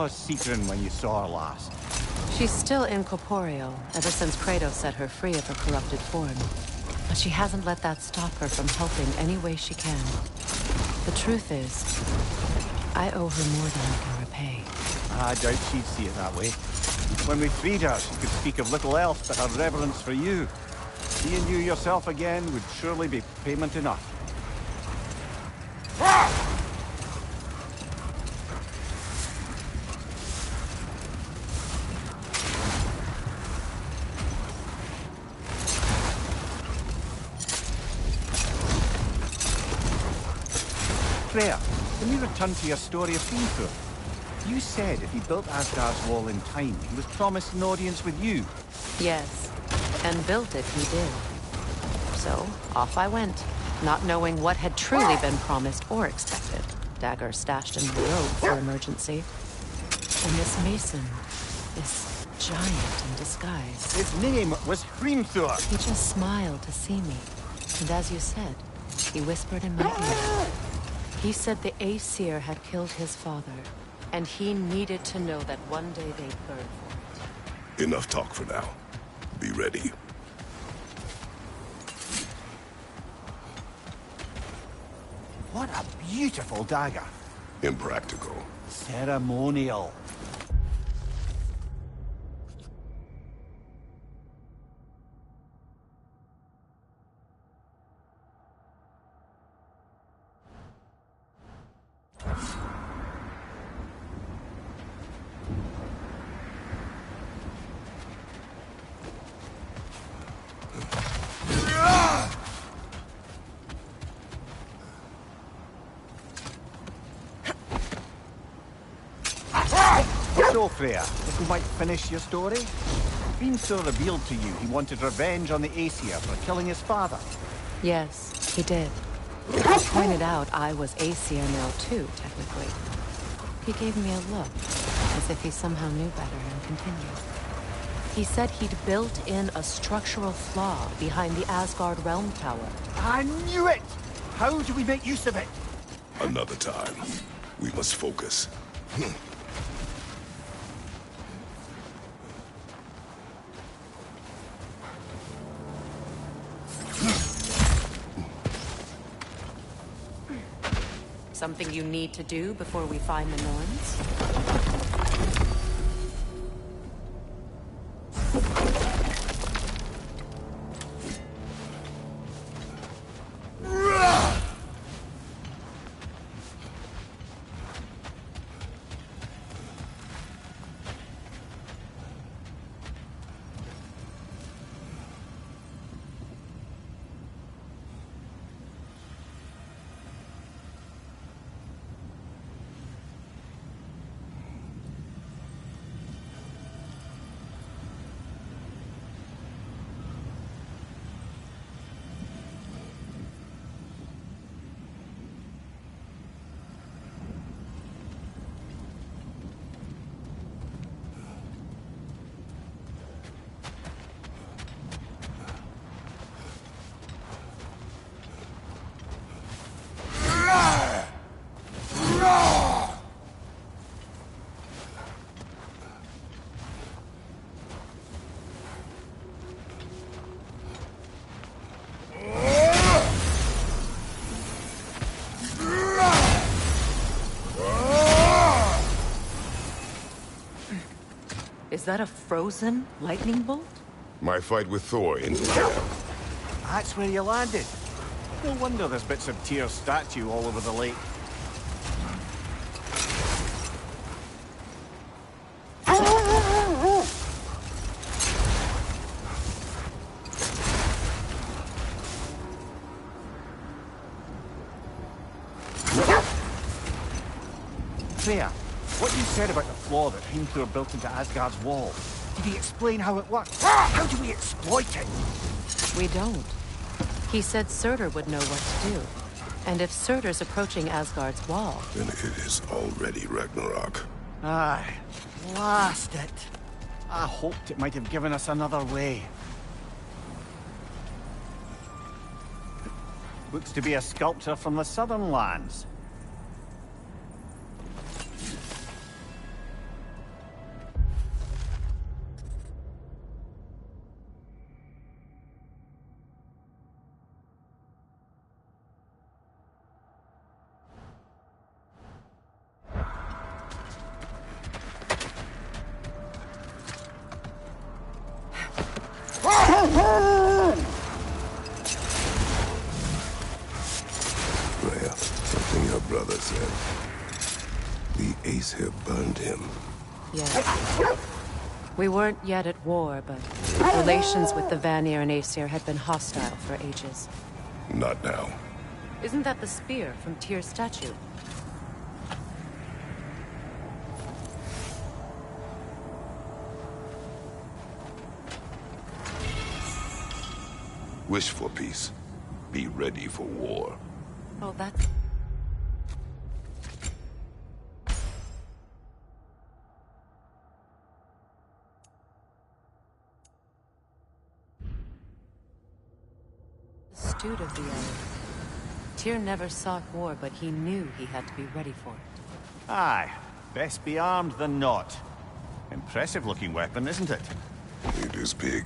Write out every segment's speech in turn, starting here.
was Secret when you saw her last? She's still incorporeal, ever since Kratos set her free of her corrupted form. But she hasn't let that stop her from helping any way she can. The truth is, I owe her more than I can repay. I doubt she'd see it that way. When we freed her, she could speak of little else but her reverence for you. Seeing you yourself again would surely be payment enough. Freya, can we return to your story of Hrimthur? You said if he built Asgard's wall in time, he was promised an audience with you. Yes, and built it he did. So, off I went, not knowing what had truly been promised or expected. Dagger stashed in the robe for emergency. And this mason, this giant in disguise. His name was Hrimthur. He just smiled to see me. And as you said, he whispered in my ear. He said the Aesir had killed his father, and he needed to know that one day they'd burn for it. Enough talk for now. Be ready. What a beautiful dagger. Impractical. Ceremonial. So, Freya, if we might finish your story? Hrimthur revealed to you he wanted revenge on the Aesir for killing his father. Yes, he did. He pointed out I was Aesir now too, technically. He gave me a look, as if he somehow knew better, and continued. He said he'd built in a structural flaw behind the Asgard Realm Tower. I knew it! How do we make use of it? Another time. We must focus. Something you need to do before we find the Norns? Is that a frozen lightning bolt? My fight with Thor in hell. That's where you landed. No wonder there's bits of Tyr's statue all over the lake. Freya, what you said about the flaw that Hrimthur built into Asgard's wall, did he explain how it worked? How do we exploit it? We don't. He said Surtur would know what to do. And if Surtur's approaching Asgard's wall... Then it is already Ragnarok. Aye, blast it. I hoped it might have given us another way. Looks to be a sculptor from the southern lands. Freya, something your brother said. The Aesir burned him. Yes. We weren't yet at war, but relations with the Vanir and Aesir had been hostile for ages. Not now. Isn't that the spear from Tyr's statue? Wish for peace. Be ready for war. Oh, that's... astute of the elves. Tyr never sought war, but he knew he had to be ready for it. Aye. Best be armed than not. Impressive-looking weapon, isn't it? It is big.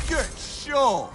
Good show!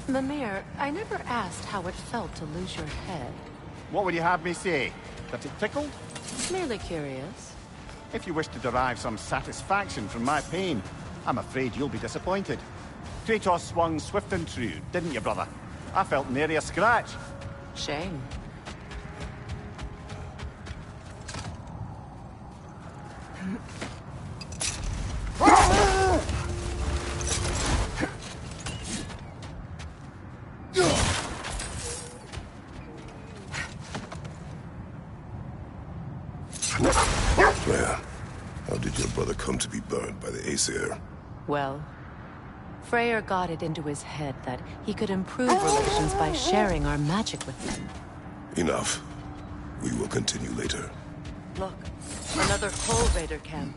Mimir, I never asked how it felt to lose your head. What would you have me say? That it tickled? Merely curious. If you wish to derive some satisfaction from my pain, I'm afraid you'll be disappointed. Kratos swung swift and true, didn't you, brother? I felt nary a scratch. Shame. Freya, how did your brother come to be burned by the Aesir? Well, Freyr got it into his head that he could improve relations by sharing our magic with them. Enough. We will continue later. Look, another Coal Raider camp.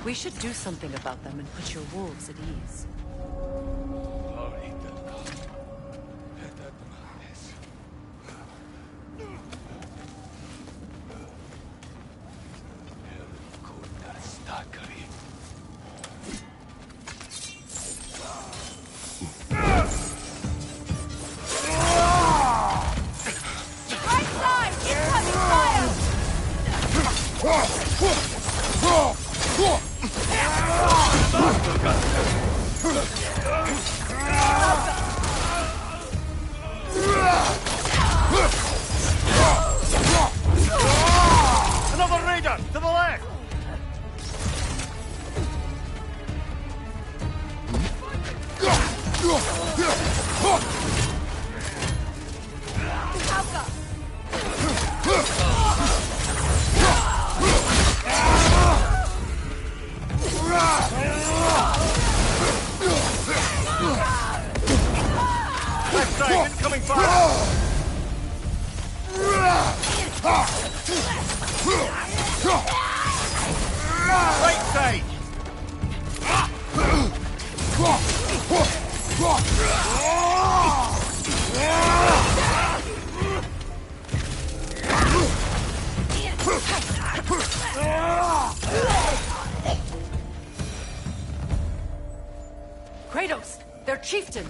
We should do something about them and put your wolves at ease. Another raider! To the left! Left side, incoming fire! Right side! Kratos! Their chieftain!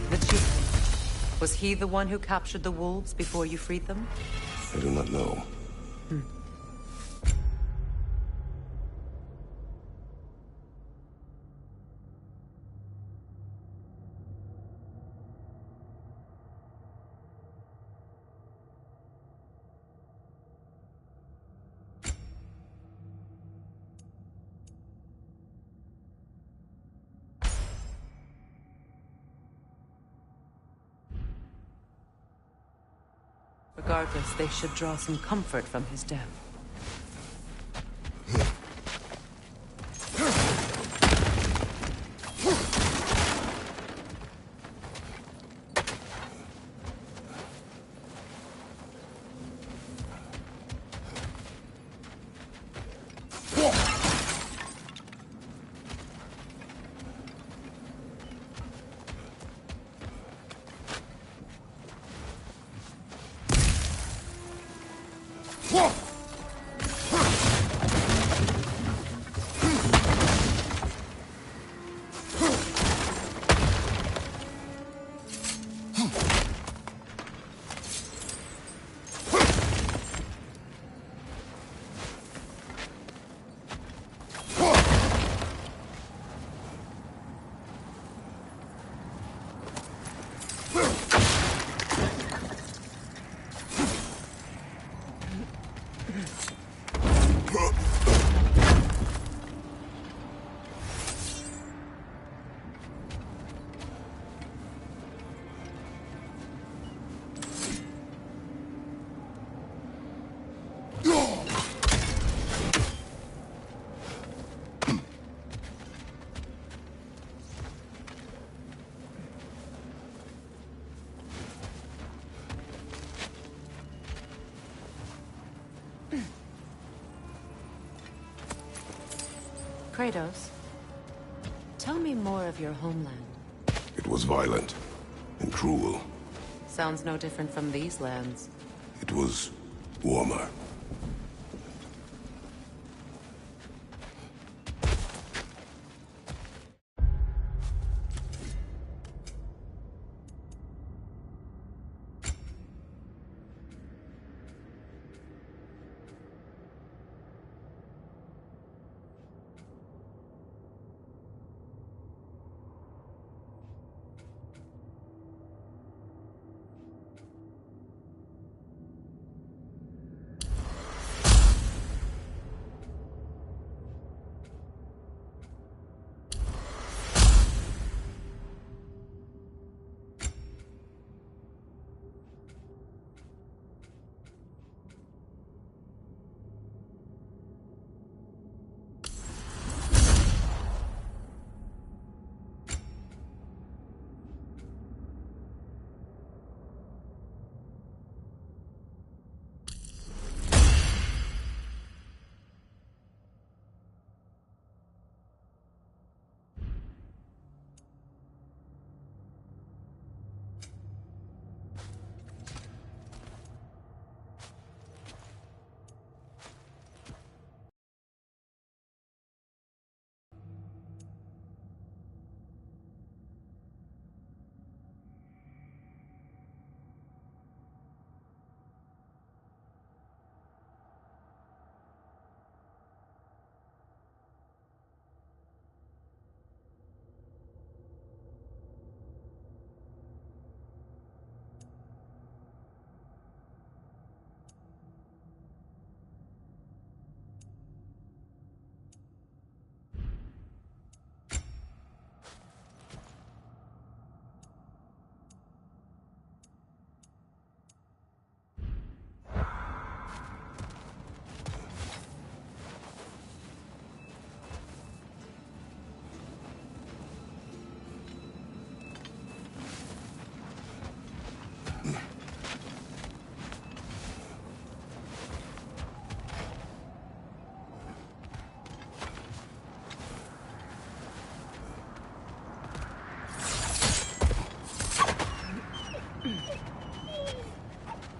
The chieftain. Was he the one who captured the wolves before you freed them? I do not know. Regardless, they should draw some comfort from his death. Kratos, tell me more of your homeland. It was violent and cruel. Sounds no different from these lands. It was warmer.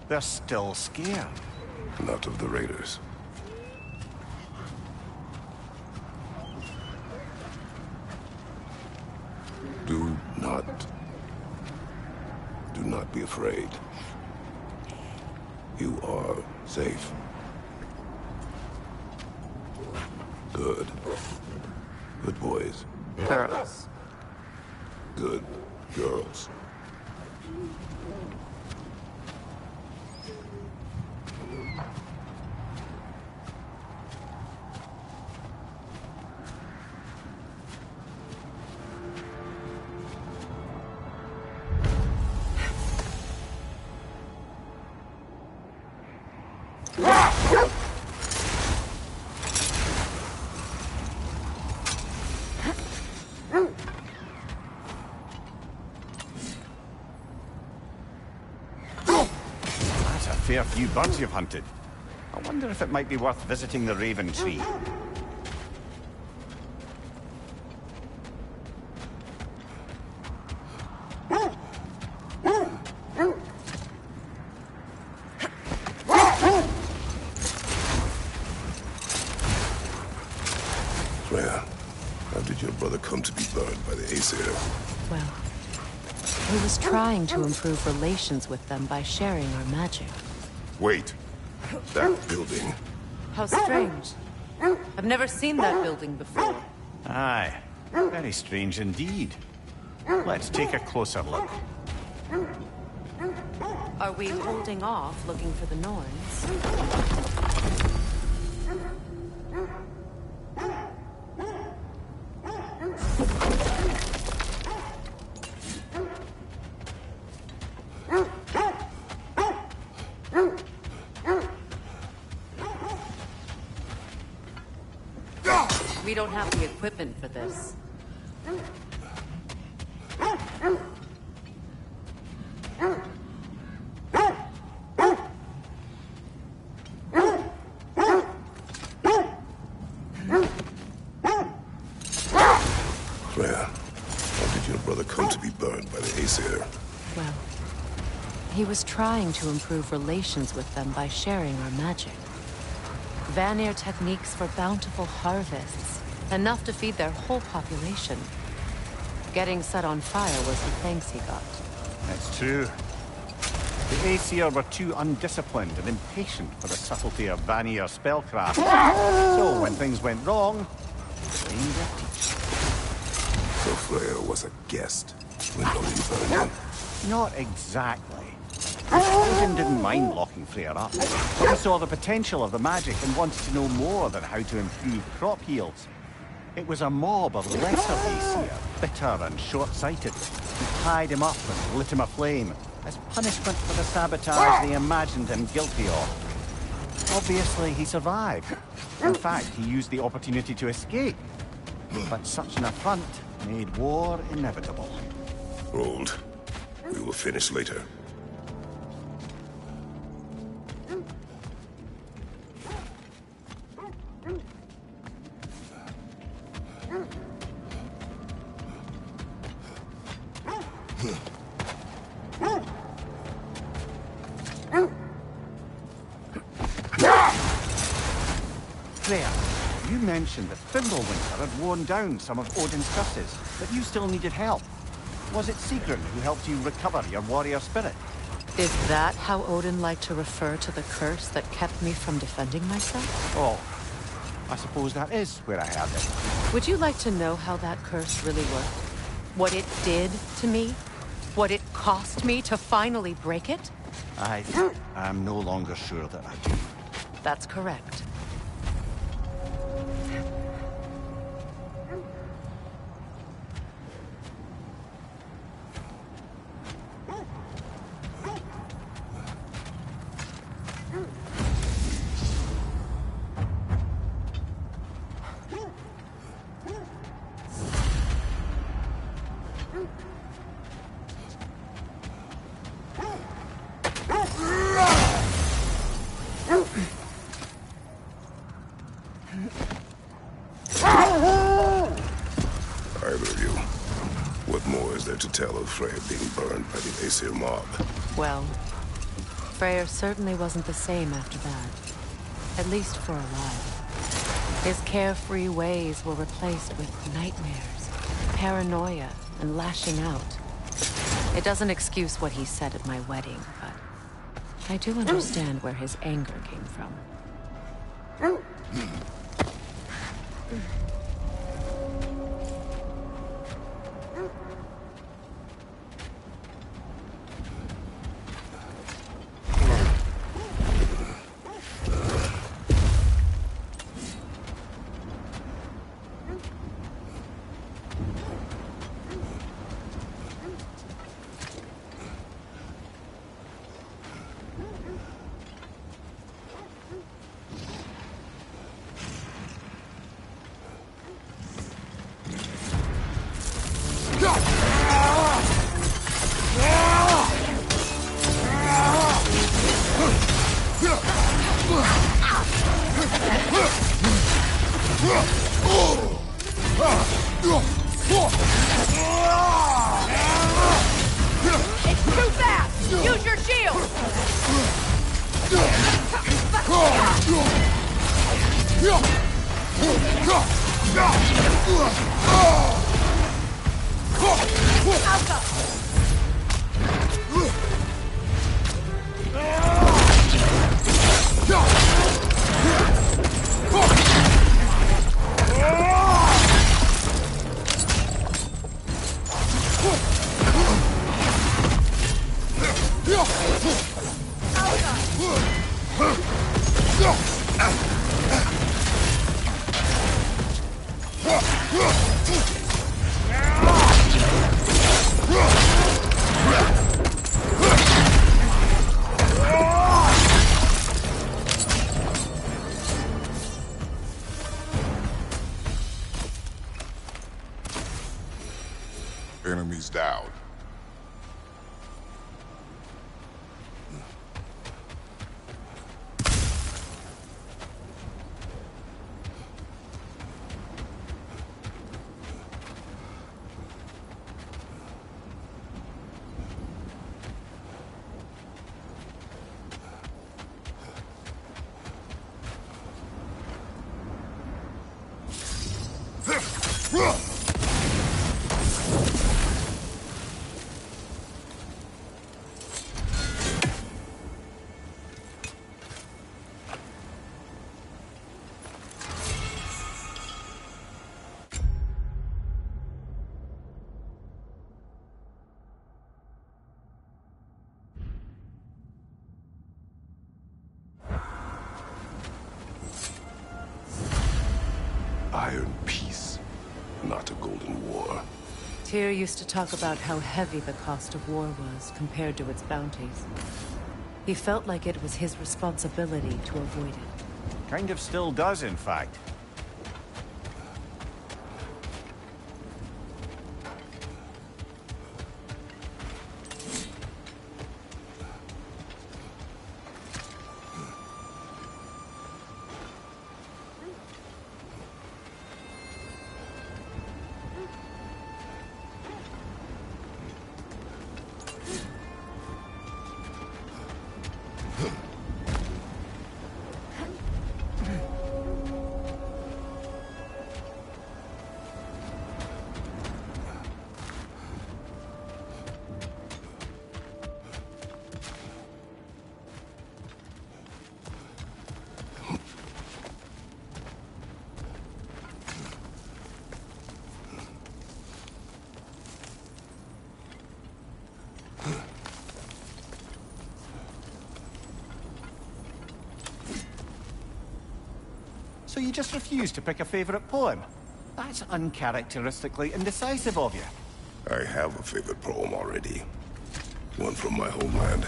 They're still scared. Not of the raiders. Do not be afraid. You are safe. Good. Good boys. Girls. Good girls. Fair few birds you've hunted. I wonder if it might be worth visiting the Raven Tree. Freya, how did your brother come to be burned by the Aesir? Well, he was trying to improve relations with them by sharing our magic. Wait. That building. How strange. I've never seen that building before. Aye, very strange indeed. Let's take a closer look. Are we holding off looking for the Norns? We don't have the equipment for this. Aesir? Well, he was trying to improve relations with them by sharing our magic. Vanir techniques for bountiful harvests, enough to feed their whole population. Getting set on fire was the thanks he got. That's true. The Aesir were too undisciplined and impatient for the subtlety of Vanir spellcraft. So when things went wrong, they blamed their teacher. So Freya was a guest when Odin burned him? Not exactly. Odin didn't mind locking Freya up. But he saw the potential of the magic and wanted to know more than how to improve crop yields. It was a mob of lesser Aesir, bitter and short-sighted, who tied him up and lit him aflame, as punishment for the sabotage they imagined him guilty of. Obviously, he survived. In fact, he used the opportunity to escape. But such an affront made war inevitable. Hold. We will finish later. Freya, you mentioned that Fimbulwinter had worn down some of Odin's curses, but you still needed help. Was it Sigrun who helped you recover your warrior spirit? Is that how Odin liked to refer to the curse that kept me from defending myself? Oh, I suppose that is where I had it. Would you like to know how that curse really worked? What it did to me? What it cost me to finally break it? I'm no longer sure that I do. That's correct. To tell of Freya being burned by the Aesir mob. Well, Freya certainly wasn't the same after that. At least for a while. His carefree ways were replaced with nightmares, paranoia, and lashing out. It doesn't excuse what he said at my wedding, but I do understand where his anger came from. It's too fast! Use your shield! Alpha! Enemies down. iron peace, not a golden war. Tyr used to talk about how heavy the cost of war was compared to its bounties. He felt like it was his responsibility to avoid it. Kind of still does, in fact. So you just refuse to pick a favorite poem? That's uncharacteristically indecisive of you. I have a favorite poem already. One from my homeland.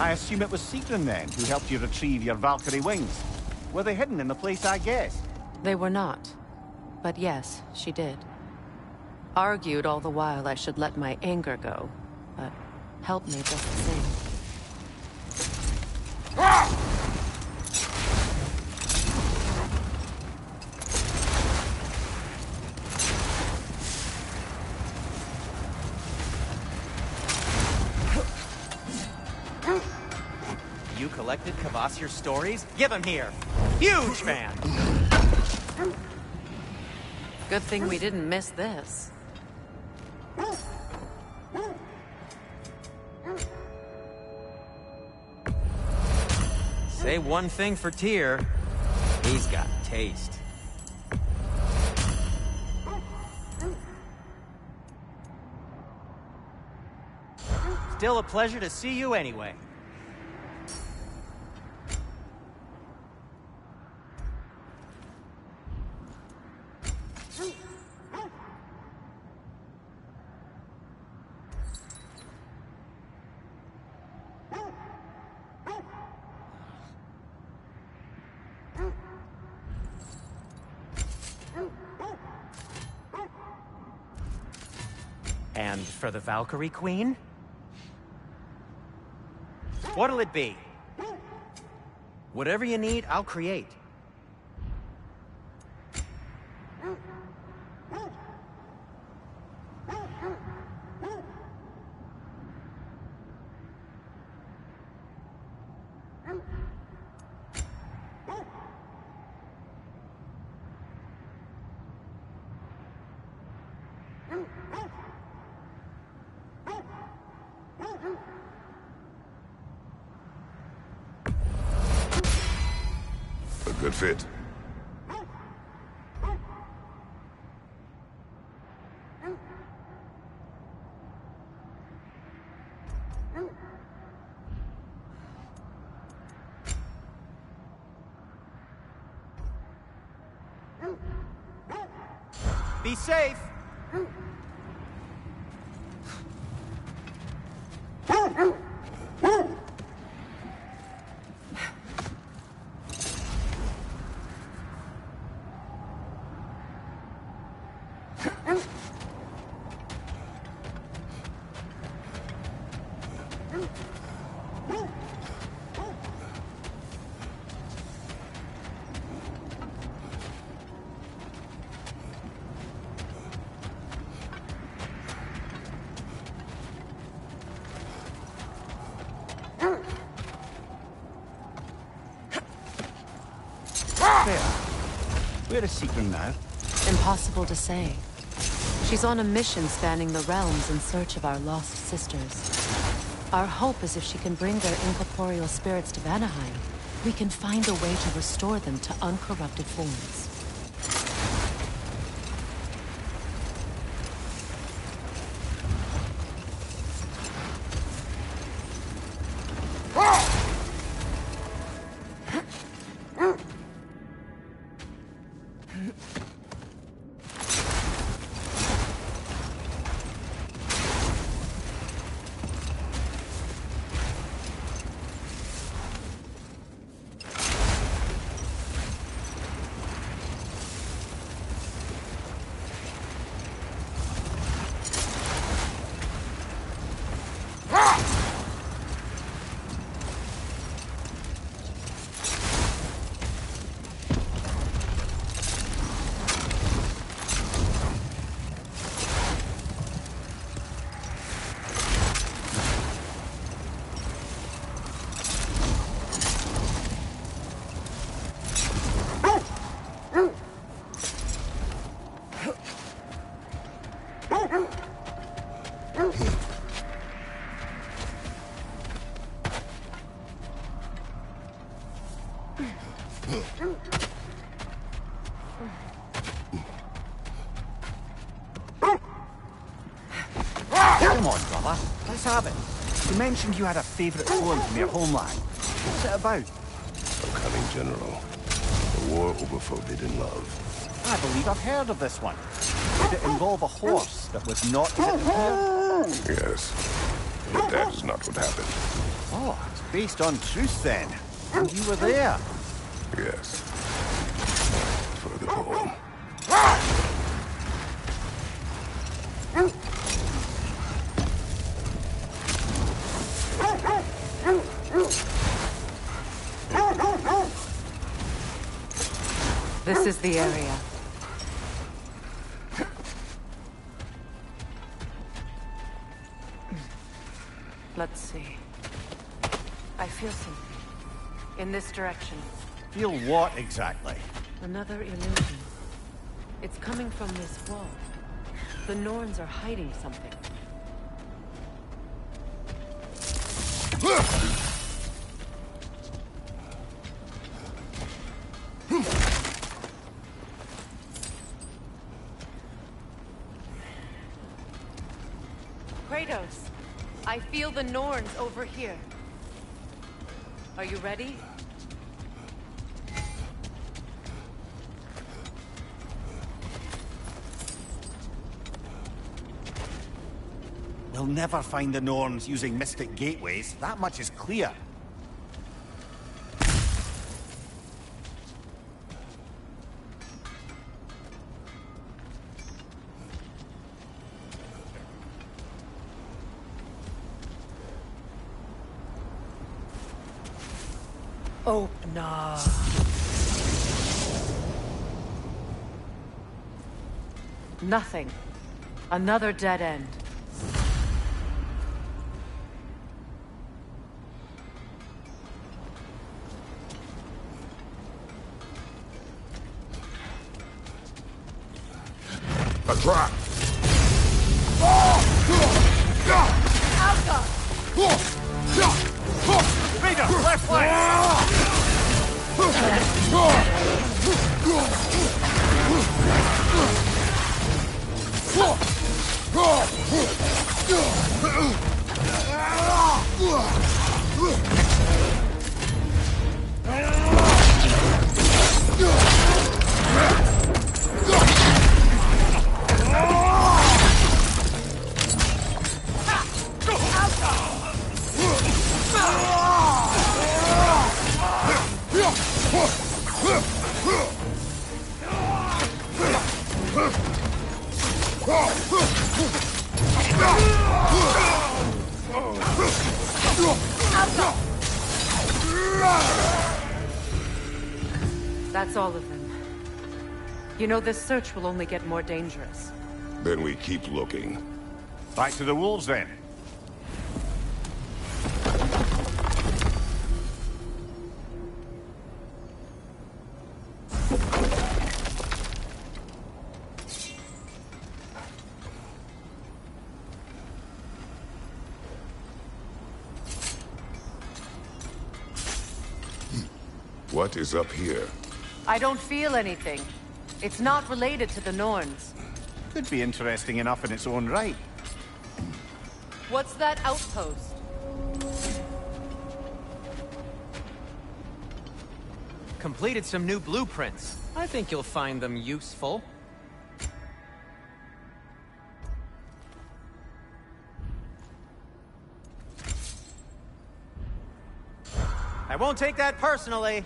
I assume it was Sigrun then who helped you retrieve your Valkyrie wings. Were they hidden in the place I guessed? They were not. But yes, she did. Argued all the while I should let my anger go, but helped me just the same. You collected Kvasir's stories? Give them here! Huge fan! Good thing we didn't miss this. Say one thing for Tyr, he's got taste. Still a pleasure to see you anyway. And for the Valkyrie Queen? What'll it be? Whatever you need, I'll create. A good fit. Be safe! There. Where is Sigrun now? Impossible to say. She's on a mission spanning the realms in search of our lost sisters. Our hope is if she can bring their incorporeal spirits to Vanaheim, we can find a way to restore them to uncorrupted forms. Come on, brother. Let's have it. You mentioned you had a favourite poem from your homeland. What's it about? A cunning general. A war over forbidden love. I believe I've heard of this one. Did it involve a horse that was not as it appeared? Yes. But that is not what happened. Oh, it's based on truth then. And you were there. Yes. Further home. This is the area. Let's see. I feel something. In this direction. Feel what exactly? Another illusion. It's coming from this wall. The Norns are hiding something. Kratos, I feel the Norns over here. Are you ready? We'll never find the Norns using mystic gateways. That much is clear. Oh, no. Nothing. Another dead end. A trap! Freya, left flank! That's all of them. You know, this search will only get more dangerous. Then we keep looking. Back to the wolves then. What is up here? I don't feel anything. It's not related to the Norns. Could be interesting enough in its own right. What's that outpost? Completed some new blueprints. I think you'll find them useful. I won't take that personally.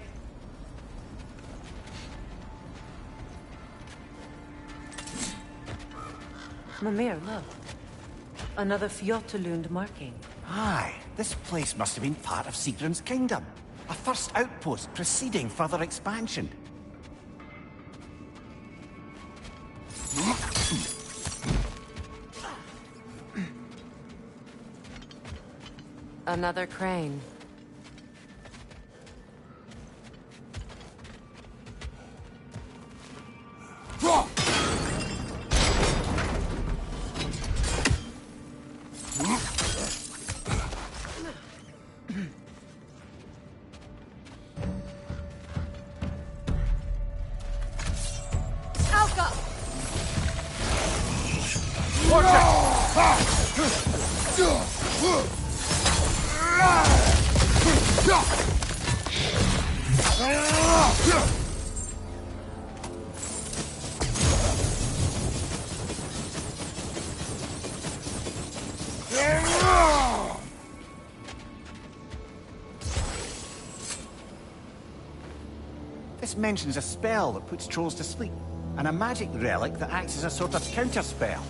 Mimir, look. Another Fjotalund marking. Aye, this place must have been part of Sigrun's kingdom. A first outpost preceding further expansion. Another crane. This mentions a spell that puts trolls to sleep, and a magic relic that acts as a sort of counterspell.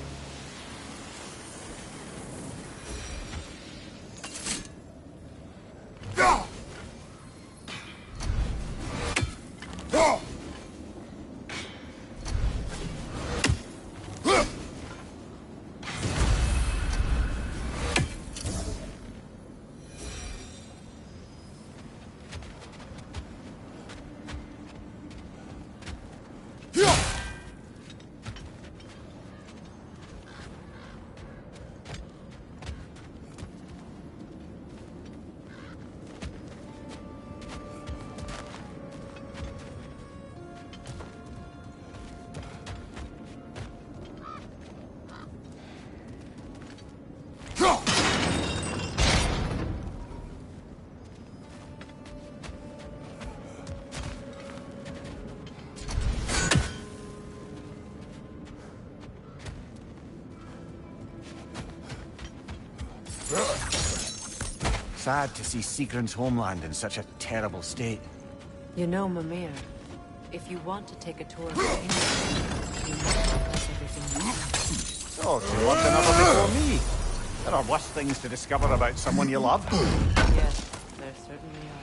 Sad to see Sigrun's homeland in such a terrible state. You know, Mimir, if you want to take a tour of England, you must discuss everything you know. So, do you want another before me? There are worse things to discover about someone you love. Yes, there certainly are.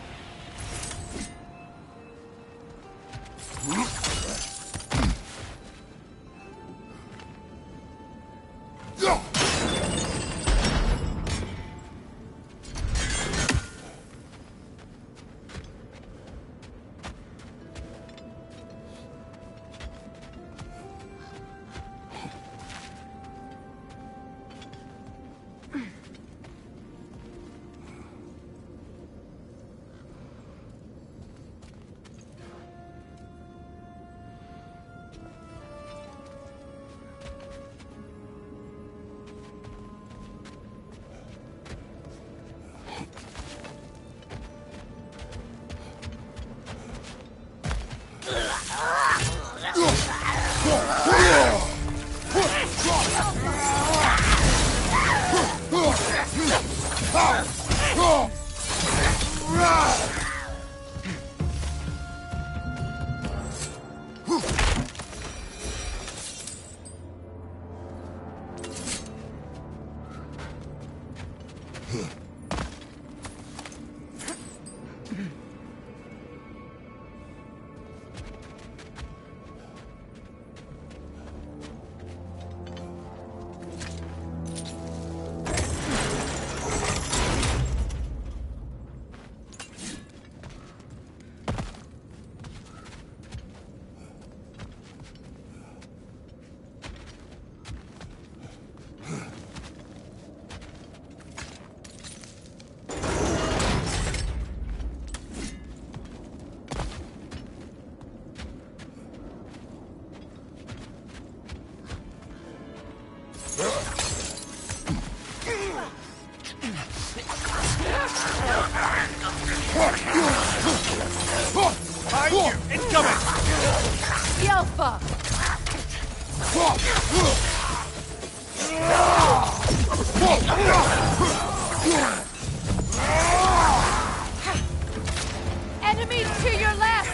Enemies to your left!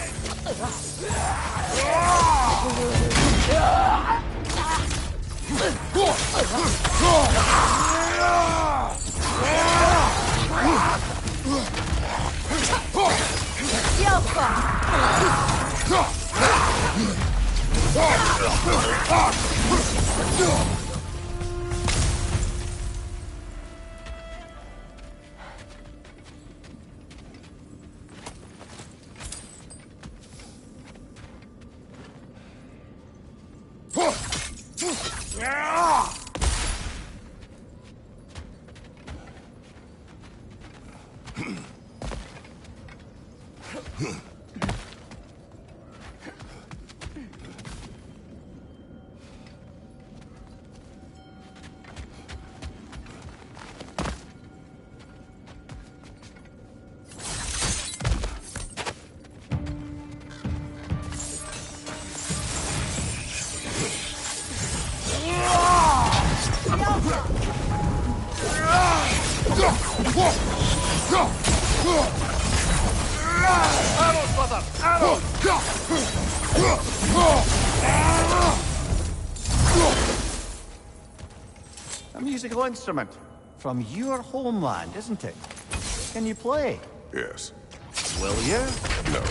Battle's brother! Arrow! A musical instrument. From your homeland, isn't it? Can you play? Yes. Will you? No.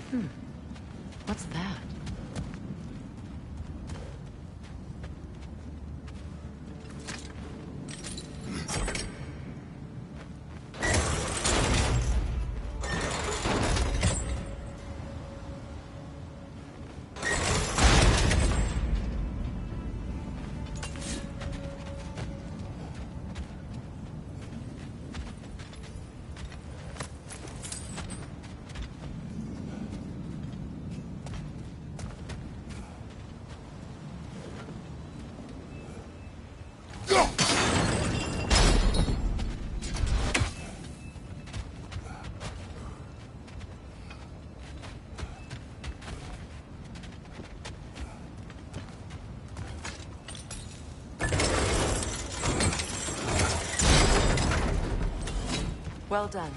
What's that? Well done.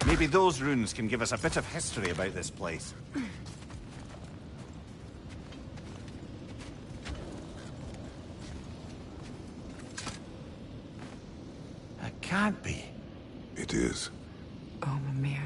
Maybe those runes can give us a bit of history about this place. It can't be. It is. Oh, Mimir.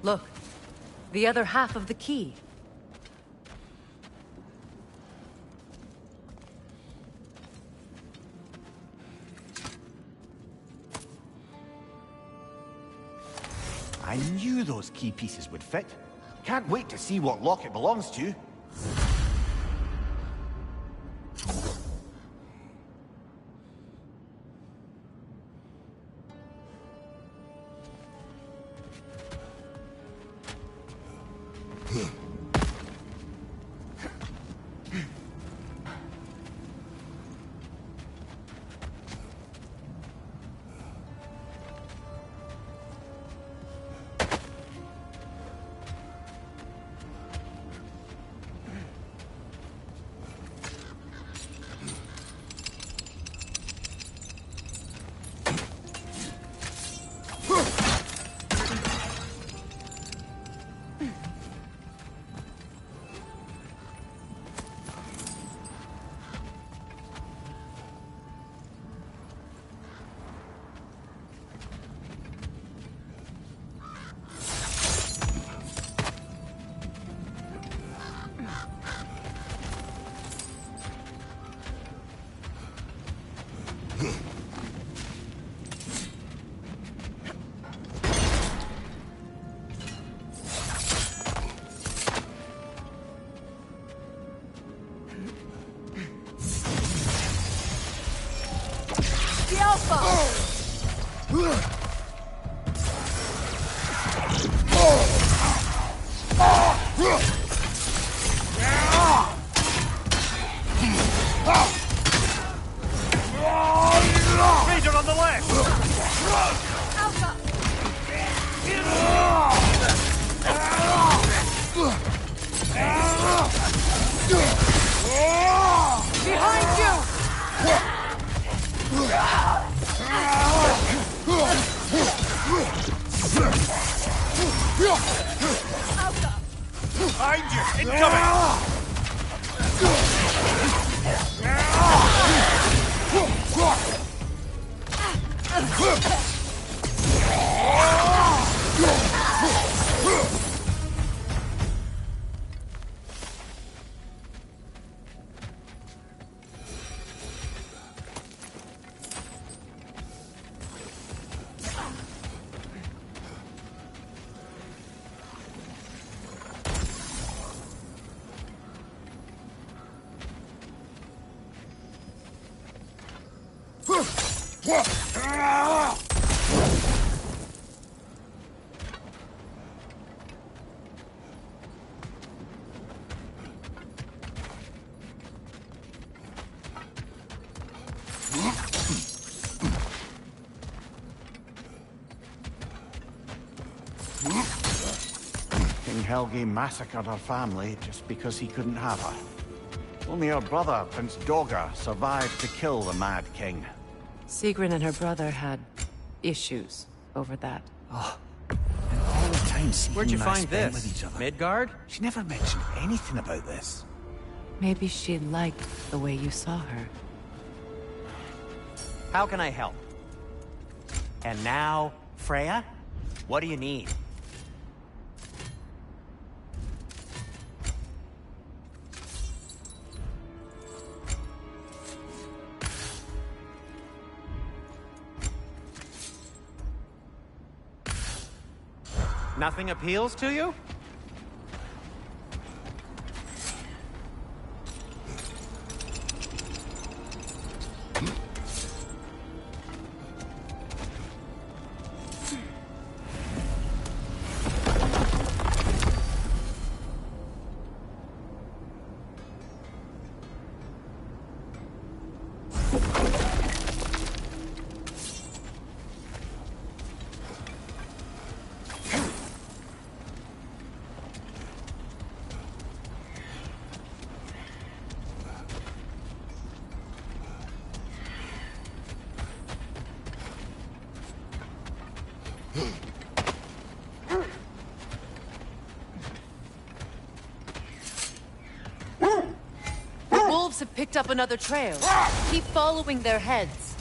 Look, the other half of the key. I knew those key pieces would fit. Can't wait to see what lock it belongs to. Ranger on the left! Behind you! Behind you! Incoming! King Helge massacred her family just because he couldn't have her. Only her brother, Prince Dogger, survived to kill the Mad King. Sigrun and her brother had issues over that. Oh, and all the time Where'd you Sigrun and I find spent this? with each other. Midgard? She never mentioned anything about this. Maybe she liked the way you saw her. How can I help? And now, Freya? What do you need? Nothing appeals to you? Wolves have picked up another trail. Keep following their heads.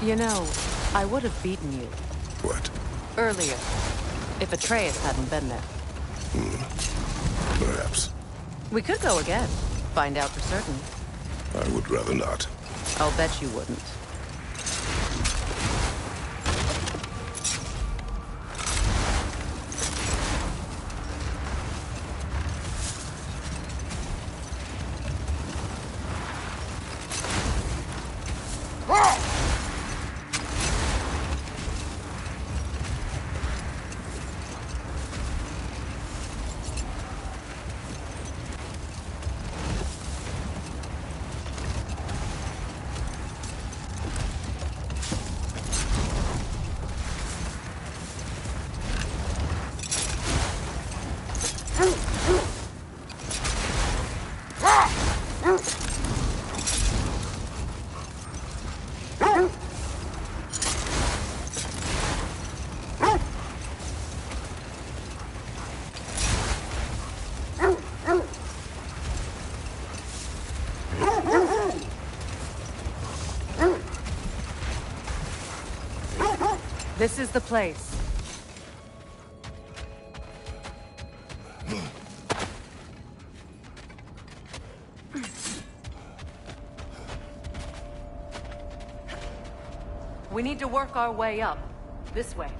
You know, I would have beaten you What? earlier, if Atreus hadn't been there. Perhaps. We could go again, find out for certain. I would rather not. I'll bet you wouldn't. This is the place. We need to work our way up. This way.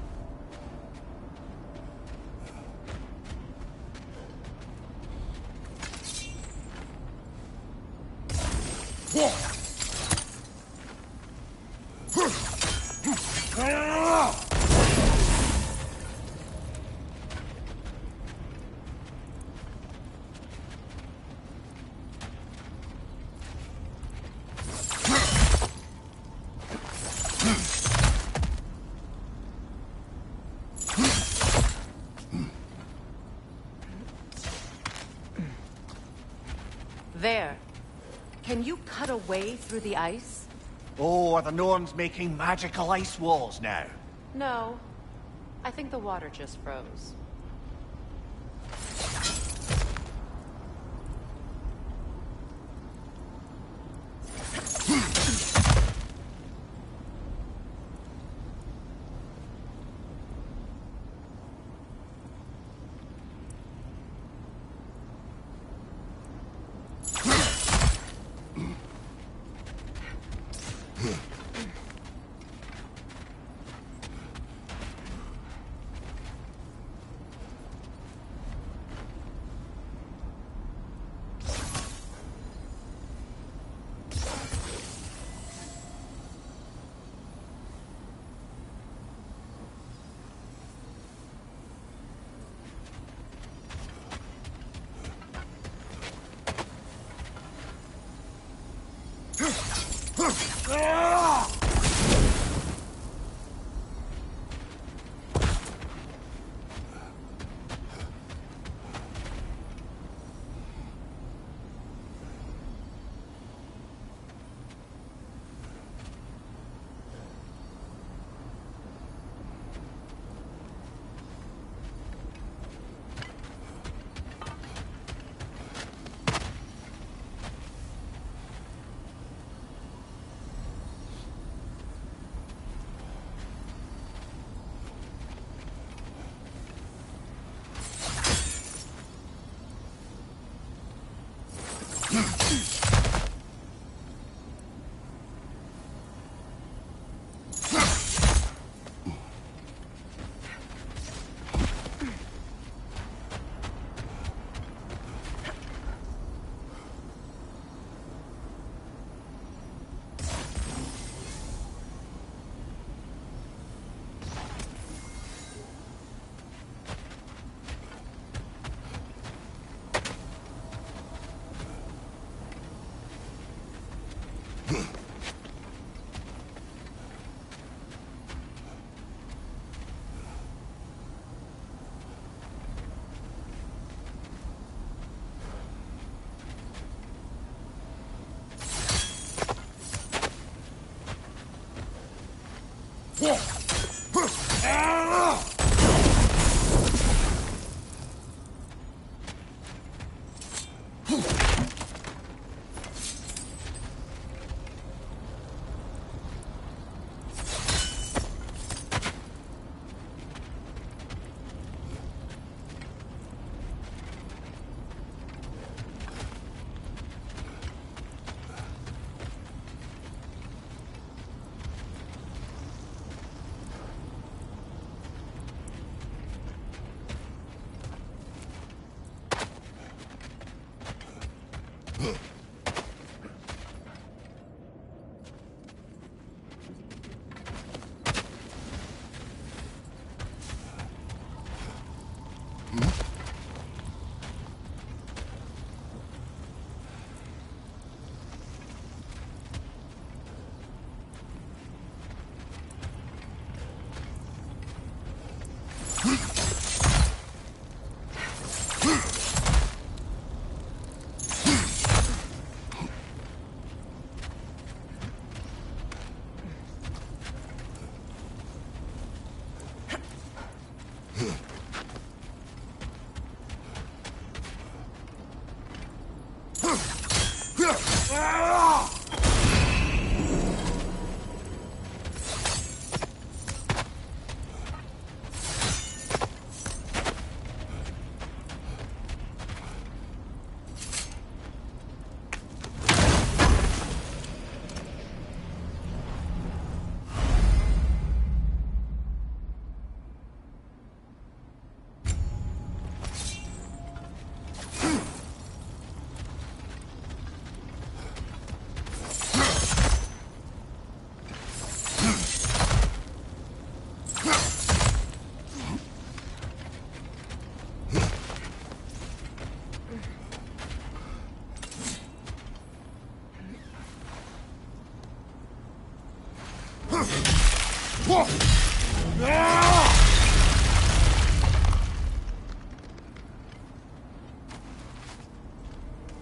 There. Can you cut a way through the ice? Oh, are the Norns making magical ice walls now? No. I think the water just froze.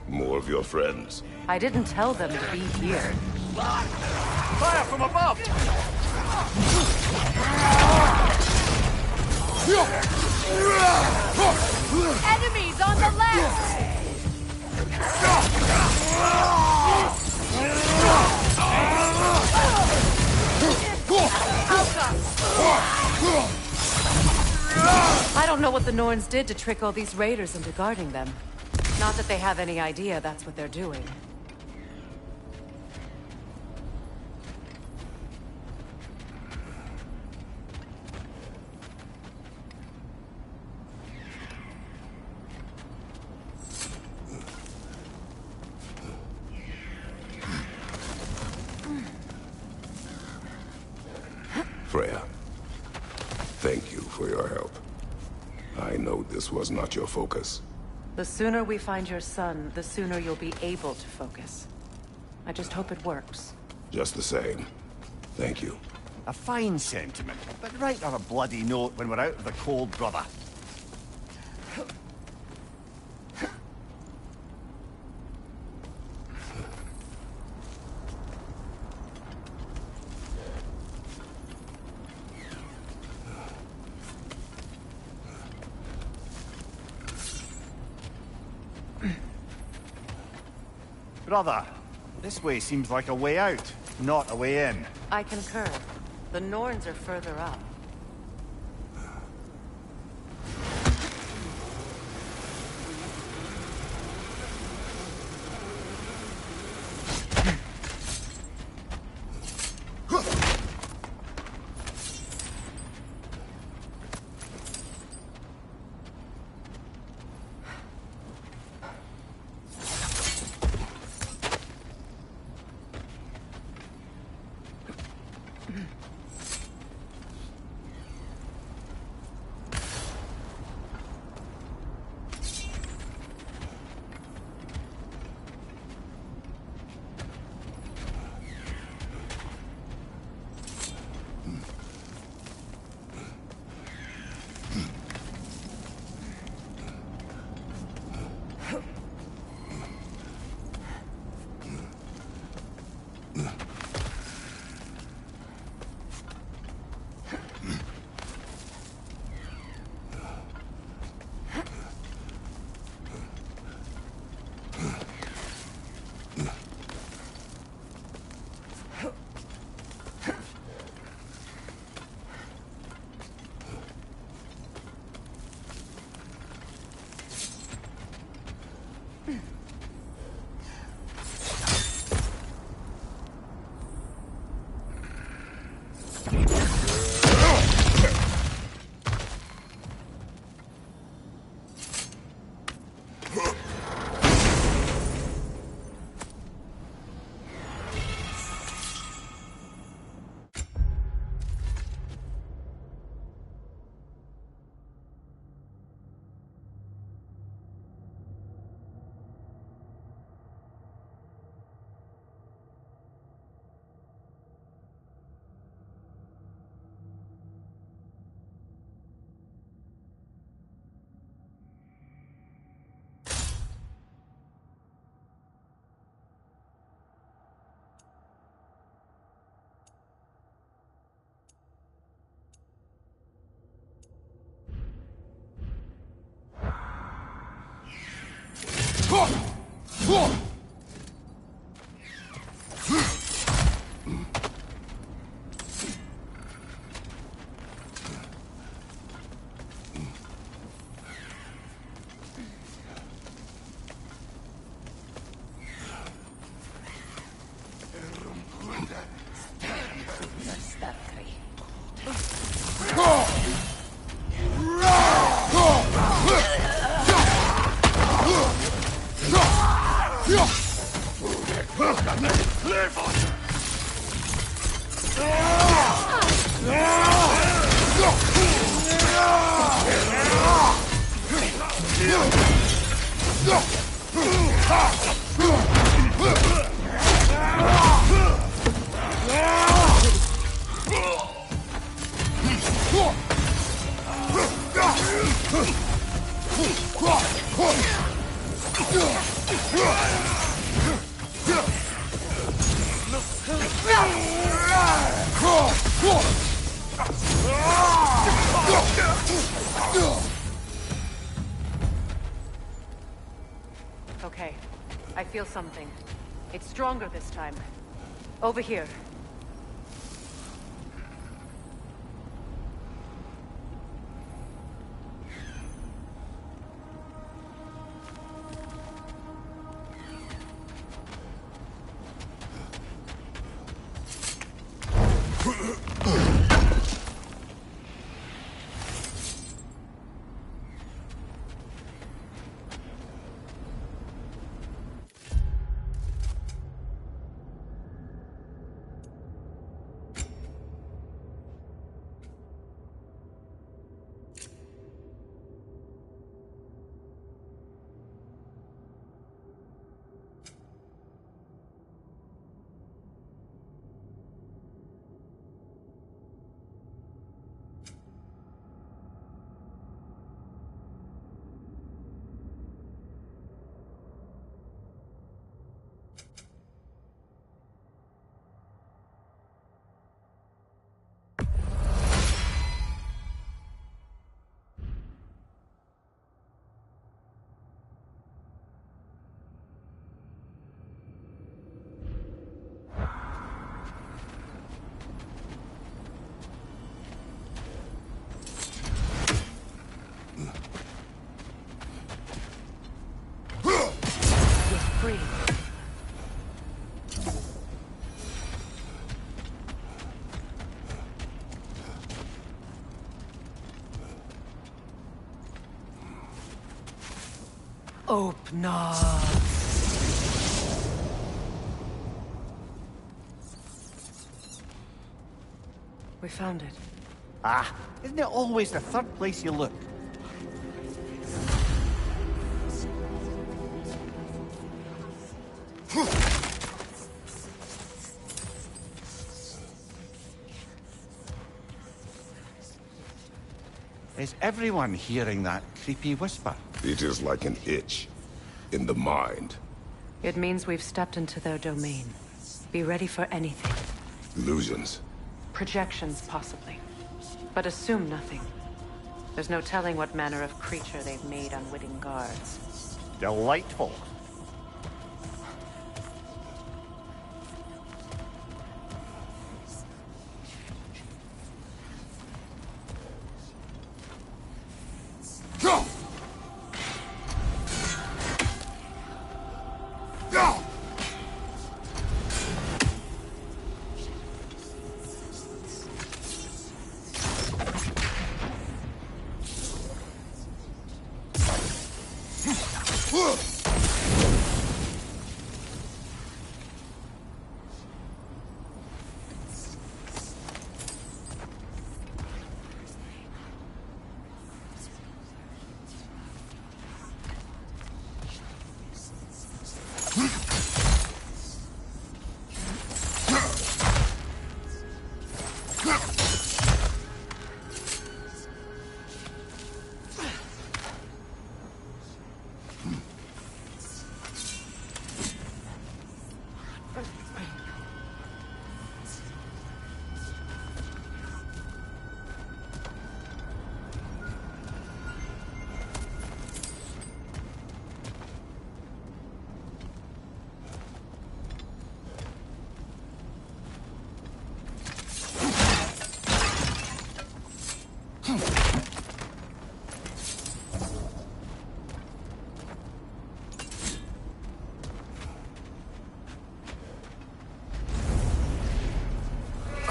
More of your friends. I didn't tell them to be here. Fire from above! Enemies on the left! I don't know what the Norns did to trick all these raiders into guarding them. Not that they have any idea that's what they're doing. Freya, thank you for your help. I know this was not your focus. The sooner we find your son, the sooner you'll be able to focus. I just hope it works. Just the same, thank you. A fine sentiment, but write her a bloody note when we're out of the cold, brother. Brother, this way seems like a way out, not a way in. I concur. The Norns are further up. Okay, I feel something. It's stronger this time. Over here. Free. Open up. We found it. Ah, isn't it always the third place you look? Is everyone hearing that creepy whisper? It is like an itch in the mind. It means we've stepped into their domain. Be ready for anything. Illusions. Projections, possibly. But assume nothing. There's no telling what manner of creature they've made unwitting guards. Delightful.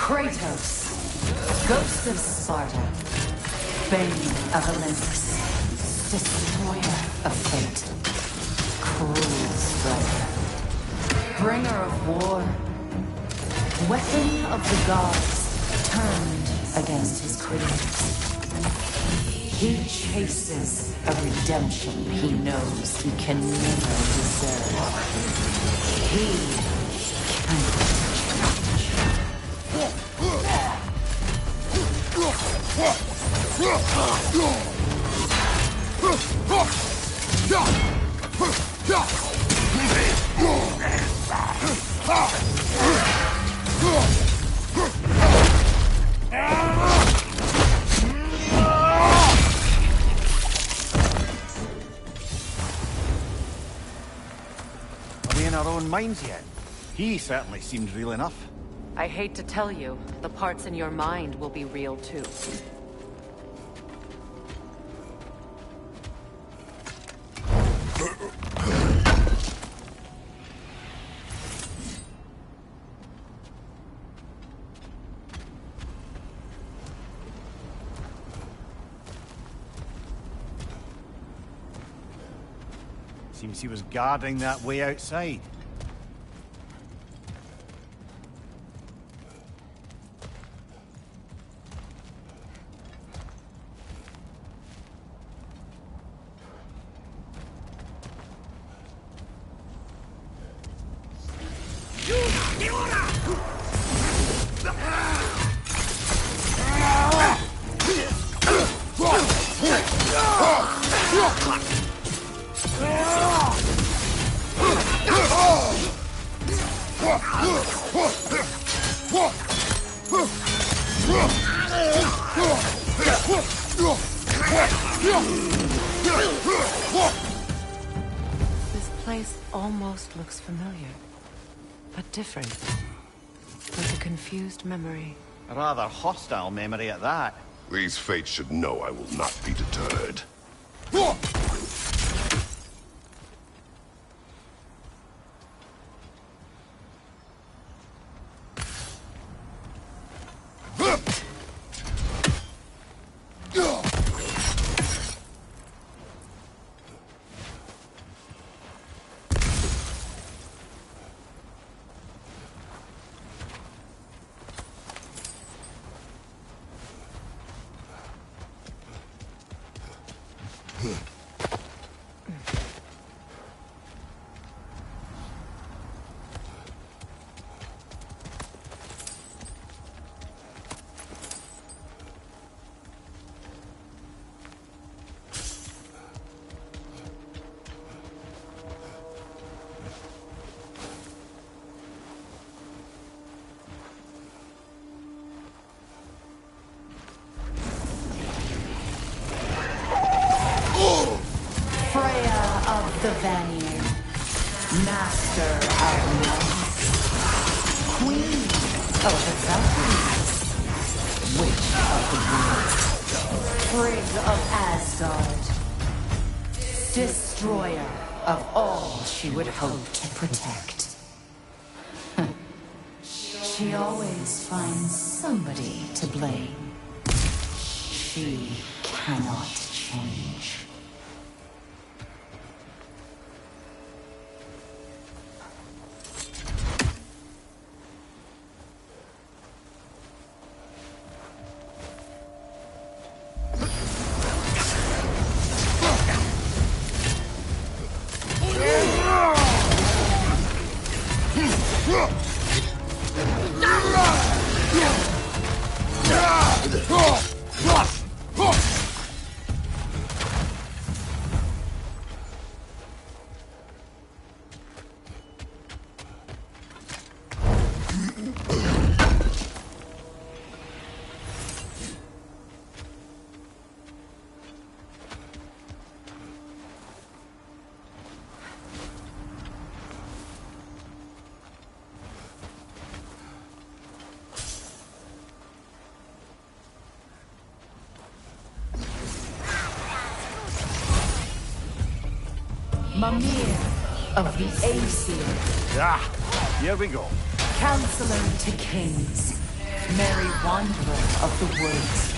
Kratos, Ghost of Sparta, Bane of Olympus, Destroyer of Fate, Cruel Striker, Bringer of war, weapon of the gods, turned against his creators. He chases a redemption he knows he can never deserve. He cannot Are we in our own minds yet? He certainly seemed real enough. I hate to tell you, the parts in your mind will be real too. Seems he was guarding that way outside. This place almost looks familiar, but different. Like a confused memory. A rather hostile memory at that. These fates should know I will not be deterred. Freya of the Vanir, master of night, queen of the Valkyries, witch of the woods, Frigg of Asgard, destroyer of all she would hope to protect. She always finds somebody to blame. She cannot change. Mimir of the Aesir, Ah, here we go. counselor to kings, merry wanderer of the woods,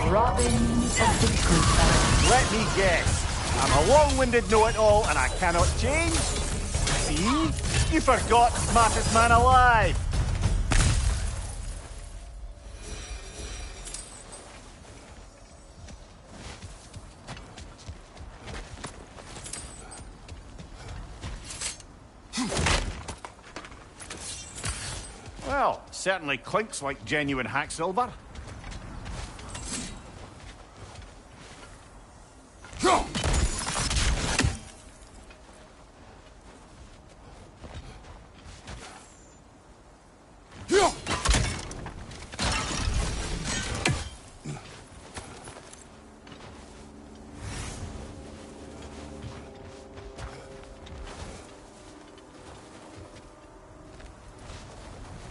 robin of the good land. Let me guess. I'm a long-winded know-it-all and I cannot change? See? You forgot, smartest man alive! Well, certainly clinks like genuine hack silver.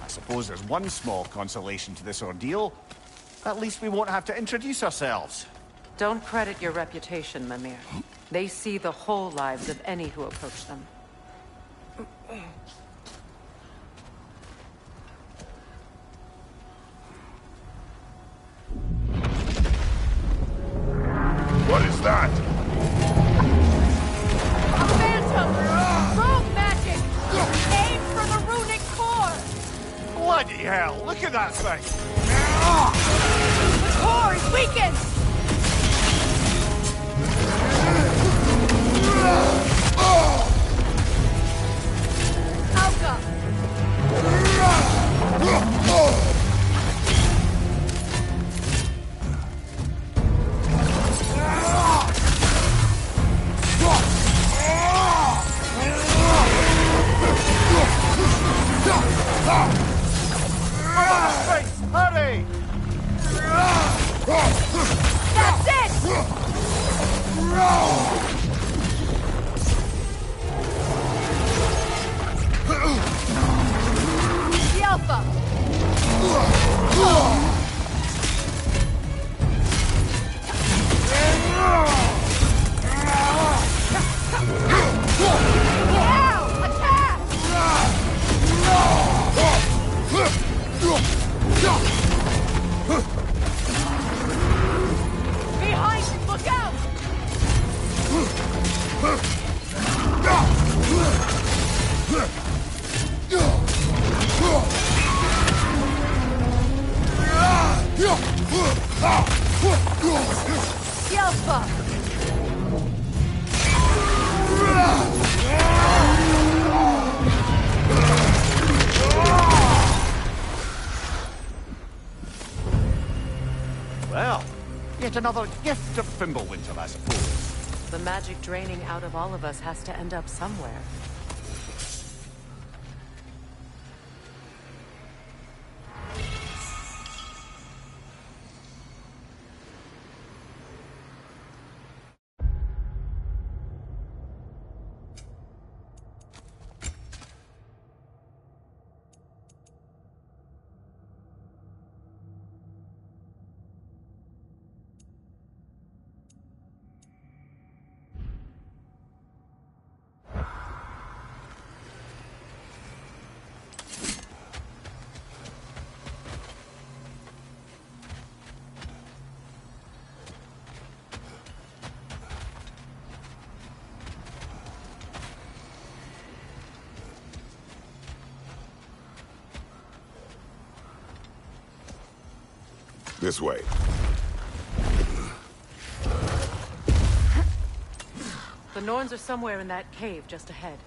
I suppose there's one small consolation to this ordeal. At least we won't have to introduce ourselves. Don't credit your reputation, Mimir. They see the whole lives of any who approach them. What is that? A phantom! Rogue magic! Aim for the runic core! Bloody hell, look at that thing! The core is weakened! Alka! Hurry! That's it! The Alpha! Ow! Attack! Behind you! Look out! The Alpha! Well, yet another gift of Fimbulwinter, I suppose. The magic draining out of all of us has to end up somewhere. This way. The Norns are somewhere in that cave just ahead.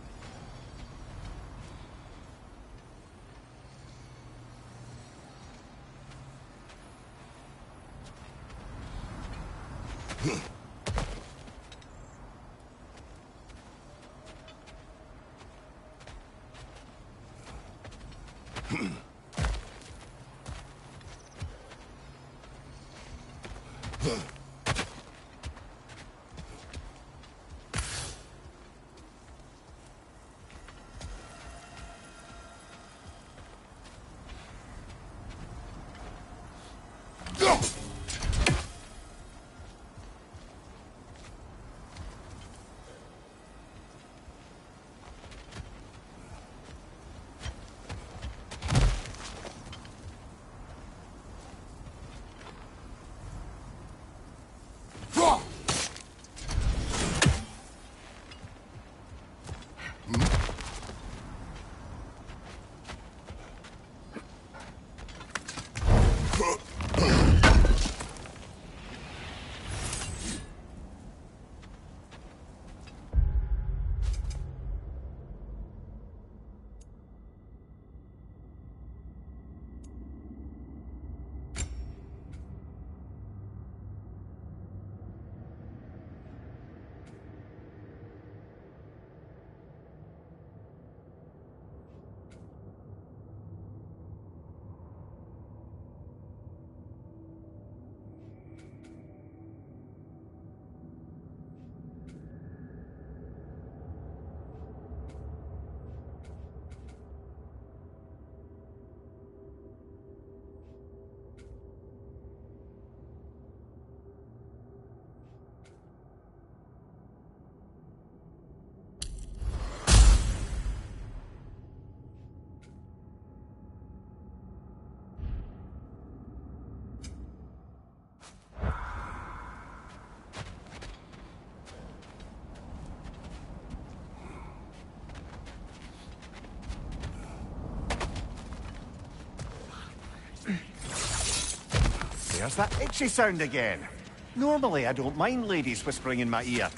There's that itchy sound again. Normally, I don't mind ladies whispering in my ear,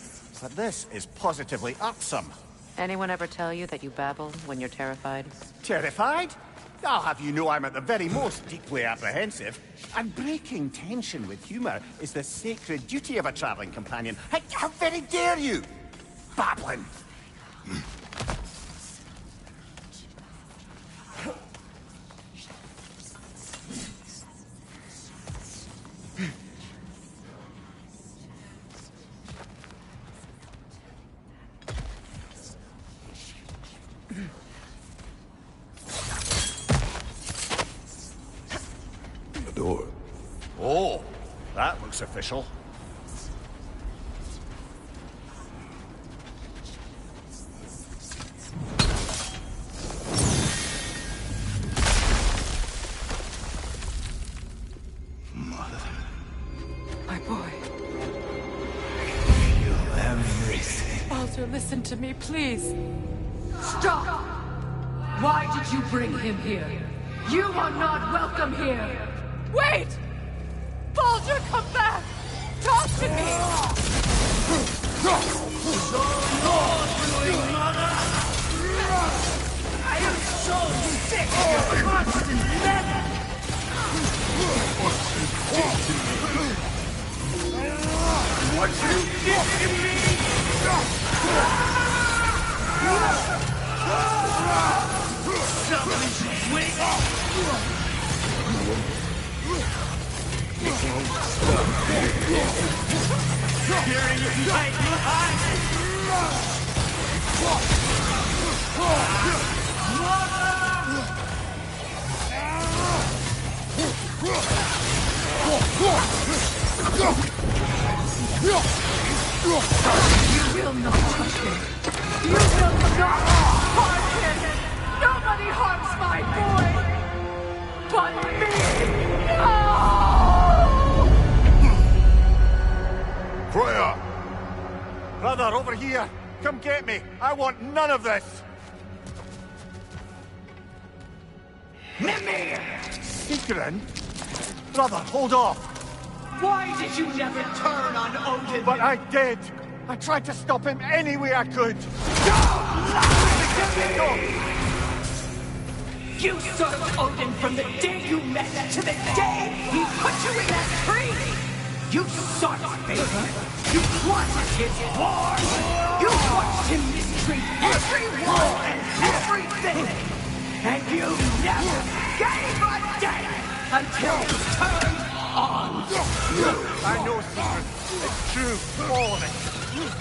but this is positively irksome. Anyone ever tell you that you babble when you're terrified? Terrified? I'll have you know I'm at the very most deeply apprehensive. And breaking tension with humour is the sacred duty of a travelling companion. How very dare you! Babbling! Door. Oh, that looks official. Mother. My boy. Feel everything. Baldur, listen to me, please. Stop! Why did you bring him here? You are not welcome here! Wait! Baldur, come back! Talk to me! I am so sick of your constant meddling. What you did to me! Somebody should wake up! Hearing you right behind You will not touch him! You will not harm him! Nobody harms my boy! But me! No! Freya! Brother, over here! Come get me! I want none of this! Mimir! Sigrun? Brother, hold off! Why did you never turn on Odin? But I did! I tried to stop him any way I could! You served Odin from the day you met to the day he put you in that tree! You sought his favor! You wanted his war! You watched him mistreat every war and everything! And you never gave a damn until he turned on you! I know, Sigrun. It's true, all of it.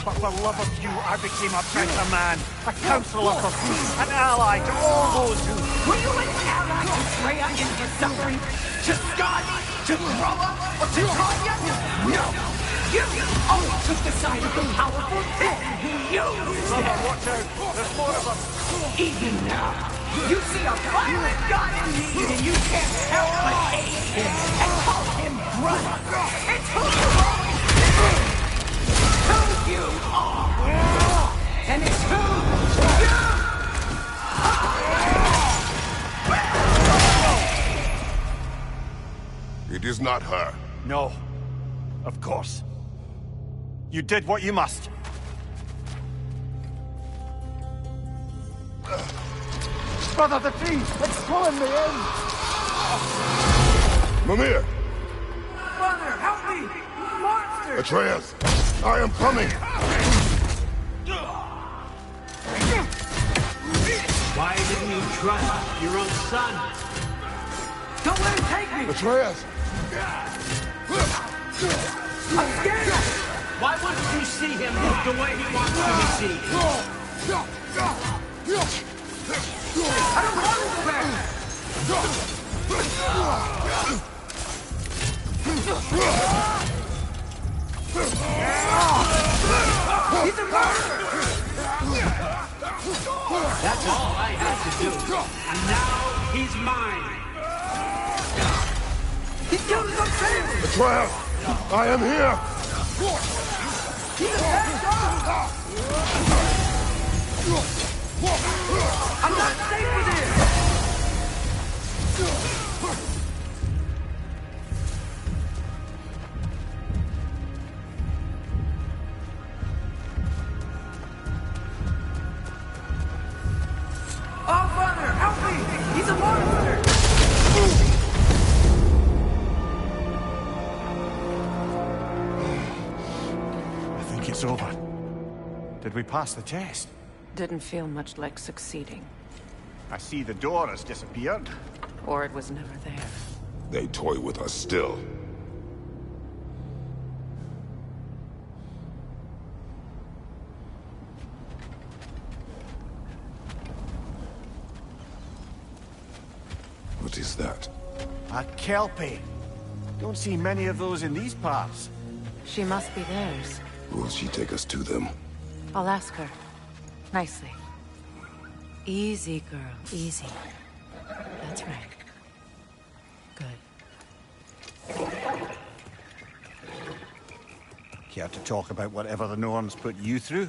But for love of you, I became a better man, a counselor for peace, an ally to all those who... Were you an ally to Freya in her suffering? To Skadi? To Groa? Or to Tanya? No! You only took the side of the powerful then who used Brother, them! watch out! There's more of them! Even now, you see a violent god in need and you can't help but hate him and call him brother! It's who you always been! Who you are! And it's who you are! It is not her. No. Of course. You did what you must. Brother, the tree! It's pulling me in! Mimir! Brother, help me! Monster! Atreus! I am coming! Why didn't you trust your own son? Don't let him take me! Atreus! I'm scared! Why wouldn't you see him the way he wants to be seen? I don't want to go back! He's a murderer! That's all I had to do. And now he's mine. He killed his own family! Atreus! I am here! He's a bad dog! I'm not safe with him! It's over. Did we pass the test? Didn't feel much like succeeding. I see the door has disappeared. Or it was never there. They toy with us still. What is that? A Kelpie. Don't see many of those in these parts. She must be theirs. Will she take us to them? I'll ask her. Nicely. Easy, girl. Easy. That's right. Good. Care to talk about whatever the Norns put you through?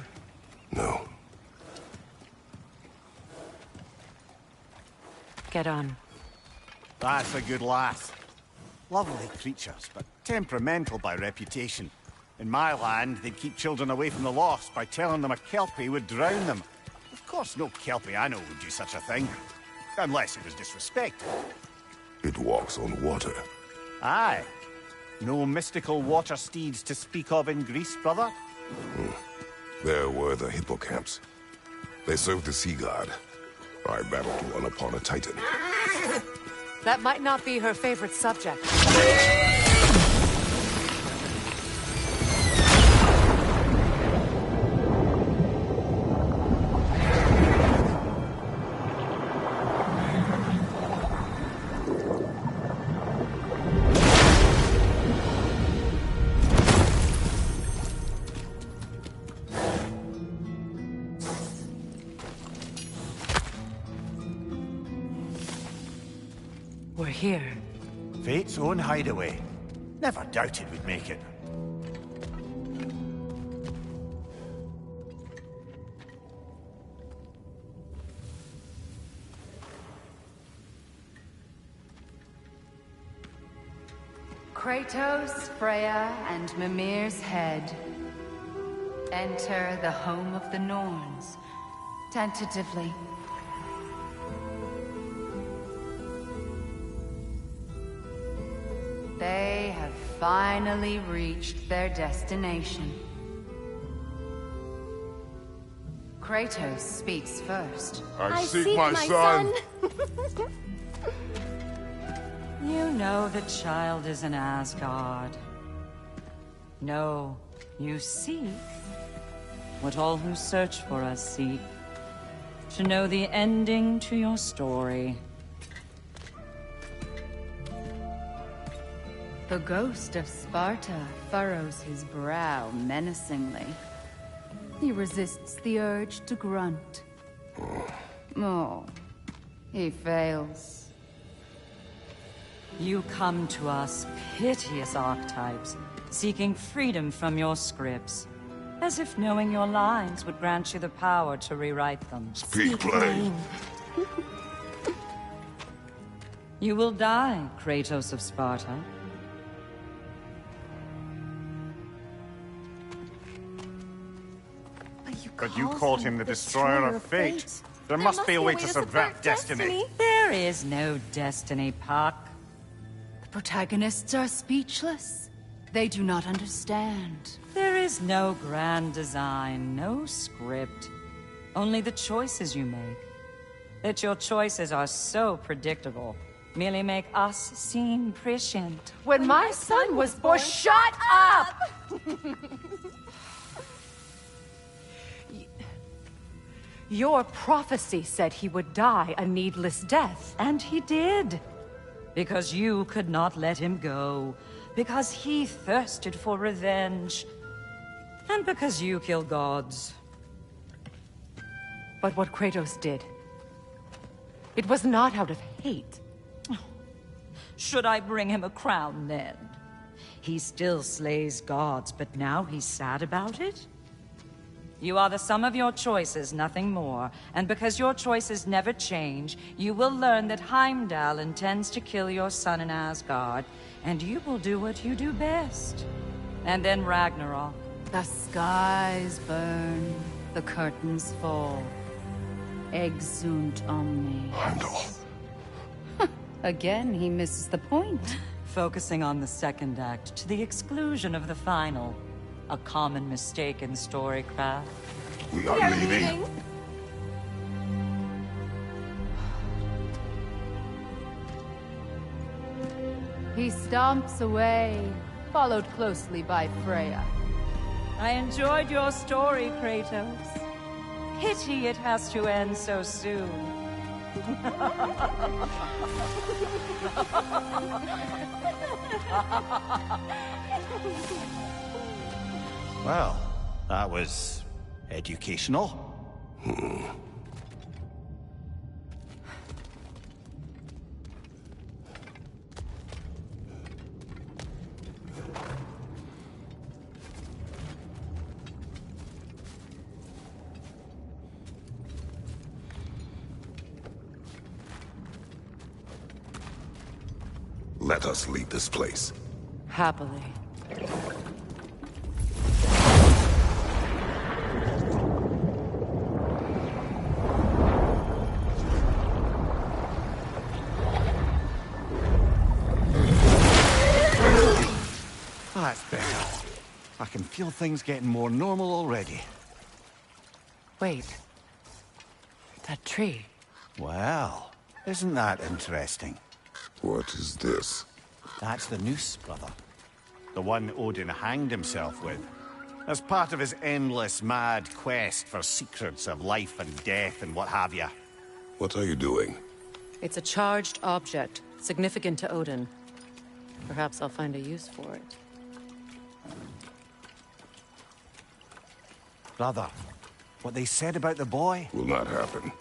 No. Get on. That's a good lass. Lovely creatures, but temperamental by reputation. In my land, they'd keep children away from the lost by telling them a Kelpie would drown them. Of course, no Kelpie I know would do such a thing. Unless it was disrespectful. It walks on water. Aye. No mystical water steeds to speak of in Greece, brother? There were the hippocamps. They served the sea god. I battled one upon a titan. That might not be her favorite subject. We're here. Fate's own hideaway. Never doubted we'd make it. Kratos, Freya, and Mimir's head. Enter the home of the Norns. Tentatively. They have finally reached their destination. Kratos speaks first. I seek my son! You know the child is in Asgard. No, you seek what all who search for us seek. To know the ending to your story. The ghost of Sparta furrows his brow menacingly. He resists the urge to grunt. Oh, he fails. You come to us, piteous archetypes, seeking freedom from your scripts. As if knowing your lines would grant you the power to rewrite them. Speak plain. You will die, Kratos of Sparta. But you called him the destroyer of fate. There must be a way to subvert destiny. There is no destiny, Puck. The protagonists are speechless. They do not understand. There is no grand design, no script. Only the choices you make. That your choices are so predictable merely make us seem prescient. When my son was born, shut up! Your prophecy said he would die a needless death. And he did. Because you could not let him go. Because he thirsted for revenge. And because you kill gods. But what Kratos did, it was not out of hate. Should I bring him a crown then? He still slays gods, but now he's sad about it? You are the sum of your choices, nothing more. And because your choices never change, you will learn that Heimdall intends to kill your son in Asgard, and you will do what you do best. And then Ragnarok. The skies burn, the curtains fall. Exunt omni. Heimdall. Again, he misses the point. Focusing on the second act to the exclusion of the final. A common mistake in storycraft. We are leaving. He stomps away, followed closely by Freya. I enjoyed your story, Kratos. Pity it has to end so soon. Well, that was educational. Let us leave this place. Happily. That's better. I can feel things getting more normal already. Wait. That tree. Well, isn't that interesting? What is this? That's the noose, brother. The one Odin hanged himself with. As part of his endless, mad quest for secrets of life and death and what have you. What are you doing? It's a charged object, significant to Odin. Perhaps I'll find a use for it. Brother, what they said about the boy? Will not happen.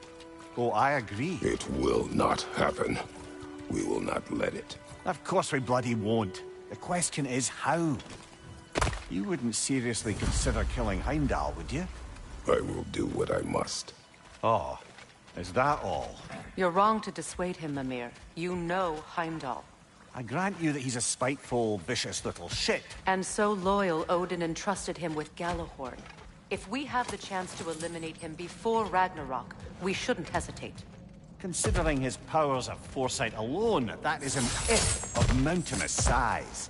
Oh, I agree. It will not happen. We will not let it. Of course we bloody won't. The question is how. You wouldn't seriously consider killing Heimdall, would you? I will do what I must. Oh, is that all? You're wrong to dissuade him, Mimir. You know Heimdall. I grant you that he's a spiteful, vicious little shit. And so loyal, Odin entrusted him with Galahorn. If we have the chance to eliminate him before Ragnarok, we shouldn't hesitate. Considering his powers of foresight alone, that is an if of mountainous size.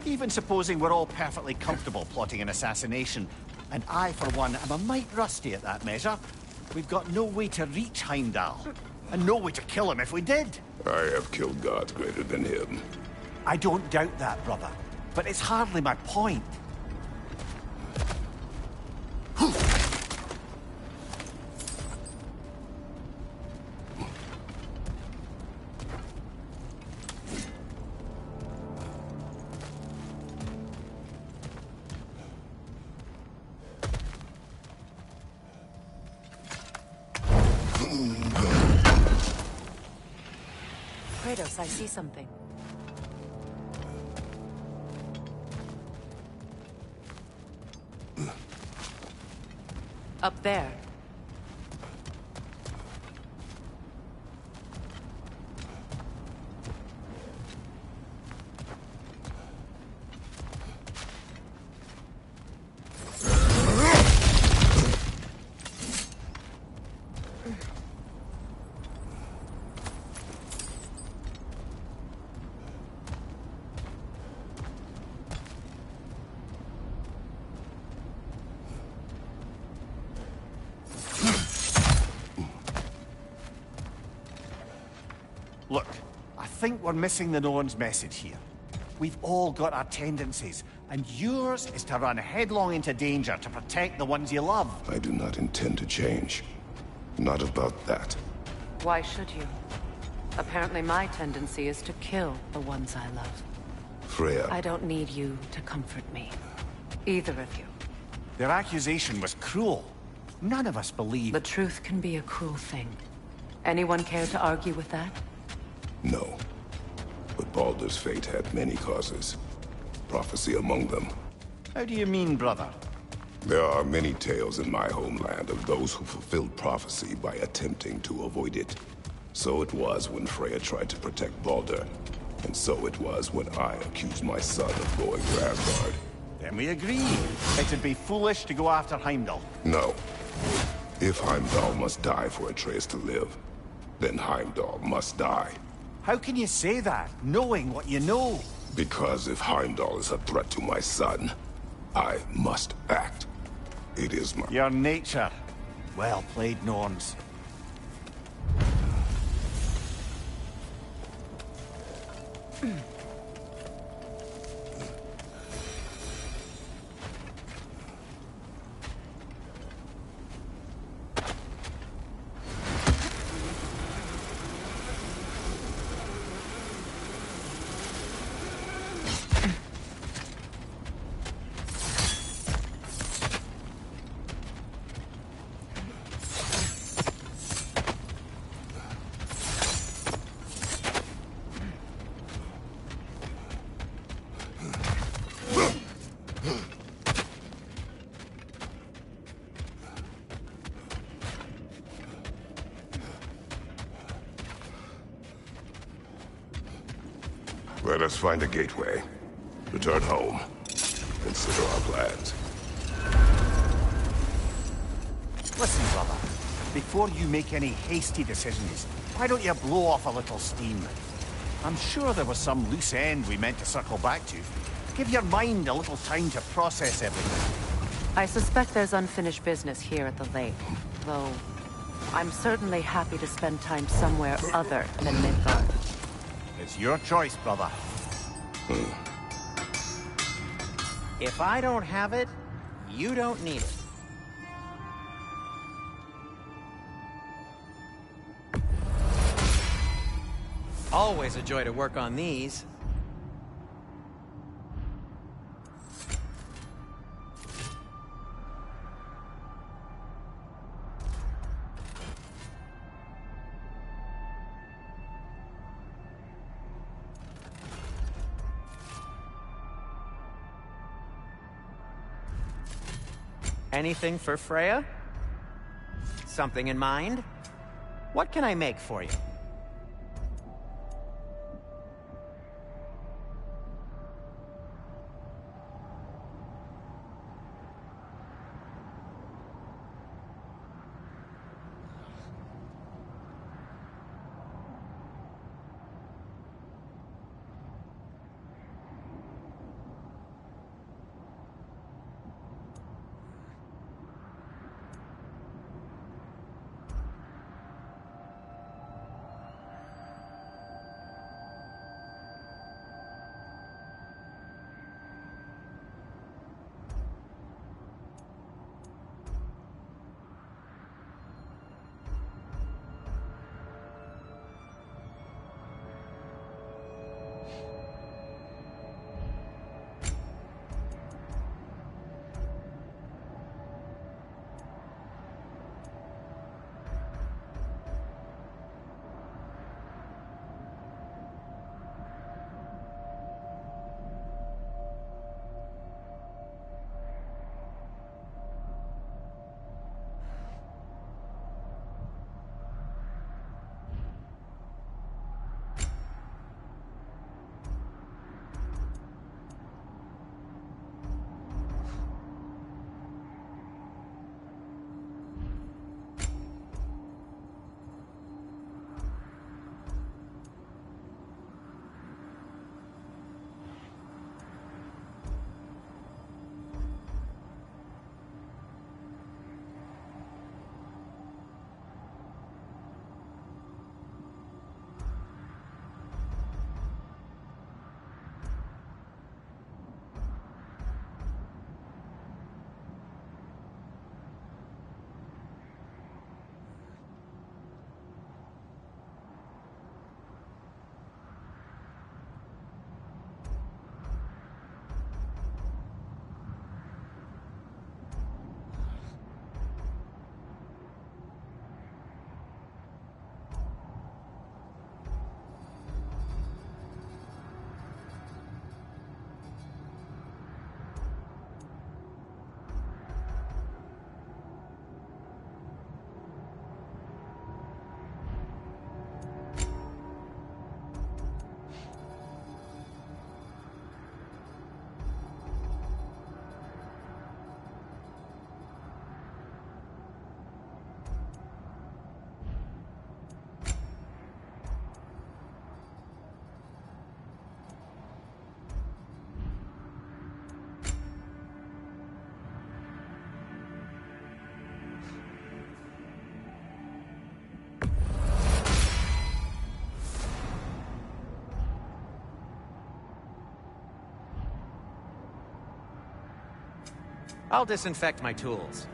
Even supposing we're all perfectly comfortable plotting an assassination, and I, for one, am a mite rusty at that measure, we've got no way to reach Heimdall, and no way to kill him if we did. I have killed gods greater than him. I don't doubt that, brother, but it's hardly my point. Kratos, I see something. Up there. Look, I think we're missing the Norn's message here. We've all got our tendencies, and yours is to run headlong into danger to protect the ones you love. I do not intend to change. Not about that. Why should you? Apparently my tendency is to kill the ones I love. Freya. I don't need you to comfort me. Either of you. Their accusation was cruel. None of us believe. The truth can be a cruel thing. Anyone care to argue with that? No. But Baldur's fate had many causes. Prophecy among them. How do you mean, brother? There are many tales in my homeland of those who fulfilled prophecy by attempting to avoid it. So it was when Freya tried to protect Baldur. And so it was when I accused my son of going to Asgard. Then we agree. It'd be foolish to go after Heimdall. No. If Heimdall must die for Atreus to live, then Heimdall must die. How can you say that, knowing what you know? Because if Heimdall is a threat to my son, I must act. It is my... Your nature. Well played, Norns. Let us find a gateway. Return home. Consider our plans. Listen, brother. Before you make any hasty decisions, why don't you blow off a little steam? I'm sure there was some loose end we meant to circle back to. Give your mind a little time to process everything. I suspect there's unfinished business here at the lake. Though, I'm certainly happy to spend time somewhere other than Midgard. It's your choice, brother. If I don't have it, you don't need it. Always a joy to work on these. Anything for Freya? Something in mind? What can I make for you? I'll disinfect my tools.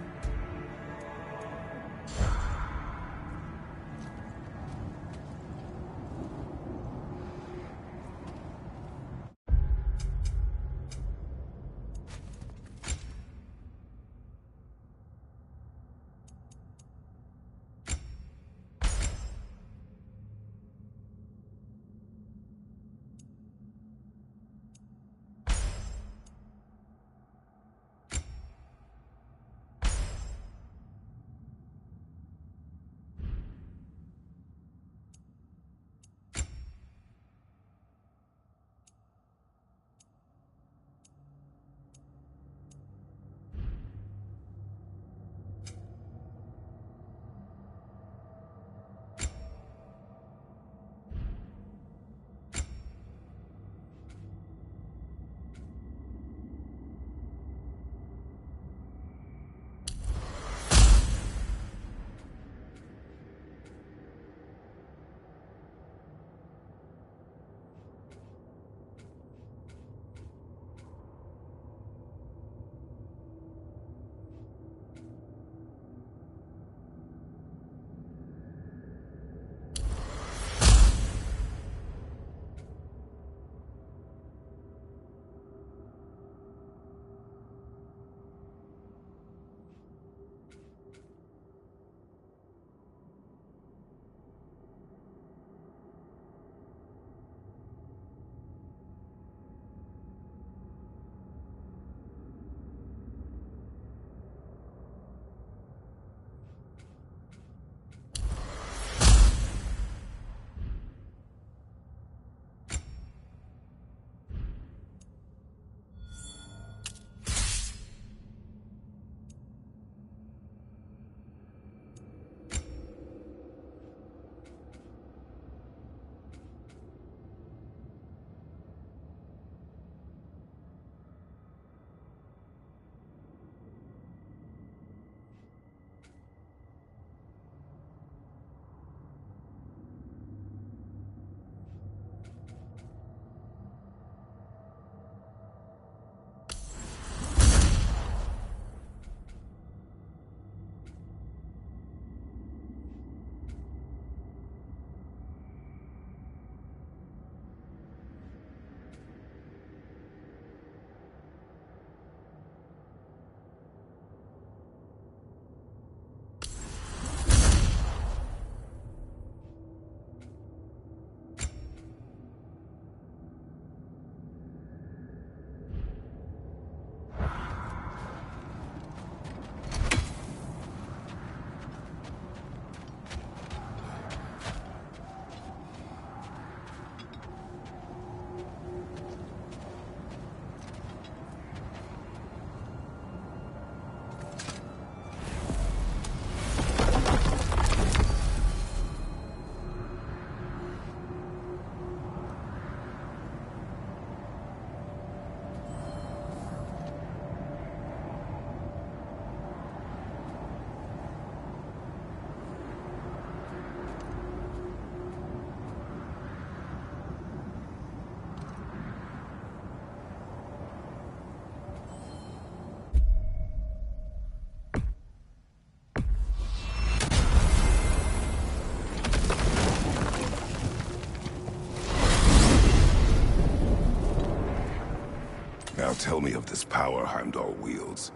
Now tell me of this power Heimdall wields.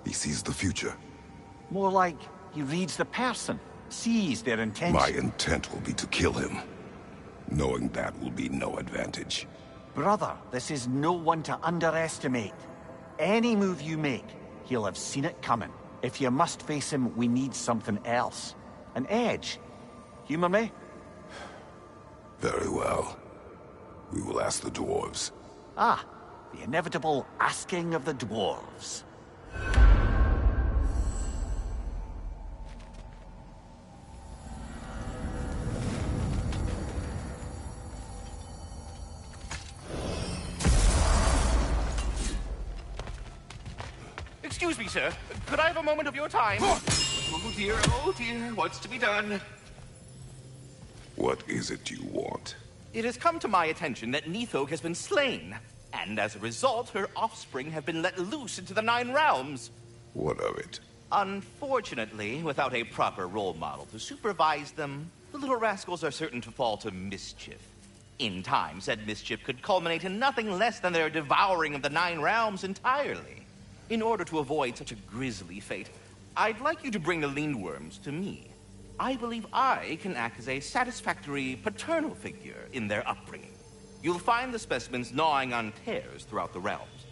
He sees the future. More like he reads the person, sees their intention. My intent will be to kill him. Knowing that will be no advantage. Brother, this is no one to underestimate. Any move you make, he'll have seen it coming. If you must face him, we need something else. An edge. Humor me? Very well. We will ask the dwarves. Ah, the inevitable asking of the dwarves. Excuse me, sir. Could I have a moment of your time? Oh dear, what's to be done? What is it you want? It has come to my attention that Nithog has been slain. And as a result, her offspring have been let loose into the Nine Realms. What of it? Unfortunately, without a proper role model to supervise them, the little rascals are certain to fall to mischief. In time, said mischief could culminate in nothing less than their devouring of the Nine Realms entirely. In order to avoid such a grisly fate, I'd like you to bring the Lindworms to me. I believe I can act as a satisfactory paternal figure in their upbringing. You'll find the specimens gnawing on tears throughout the realms.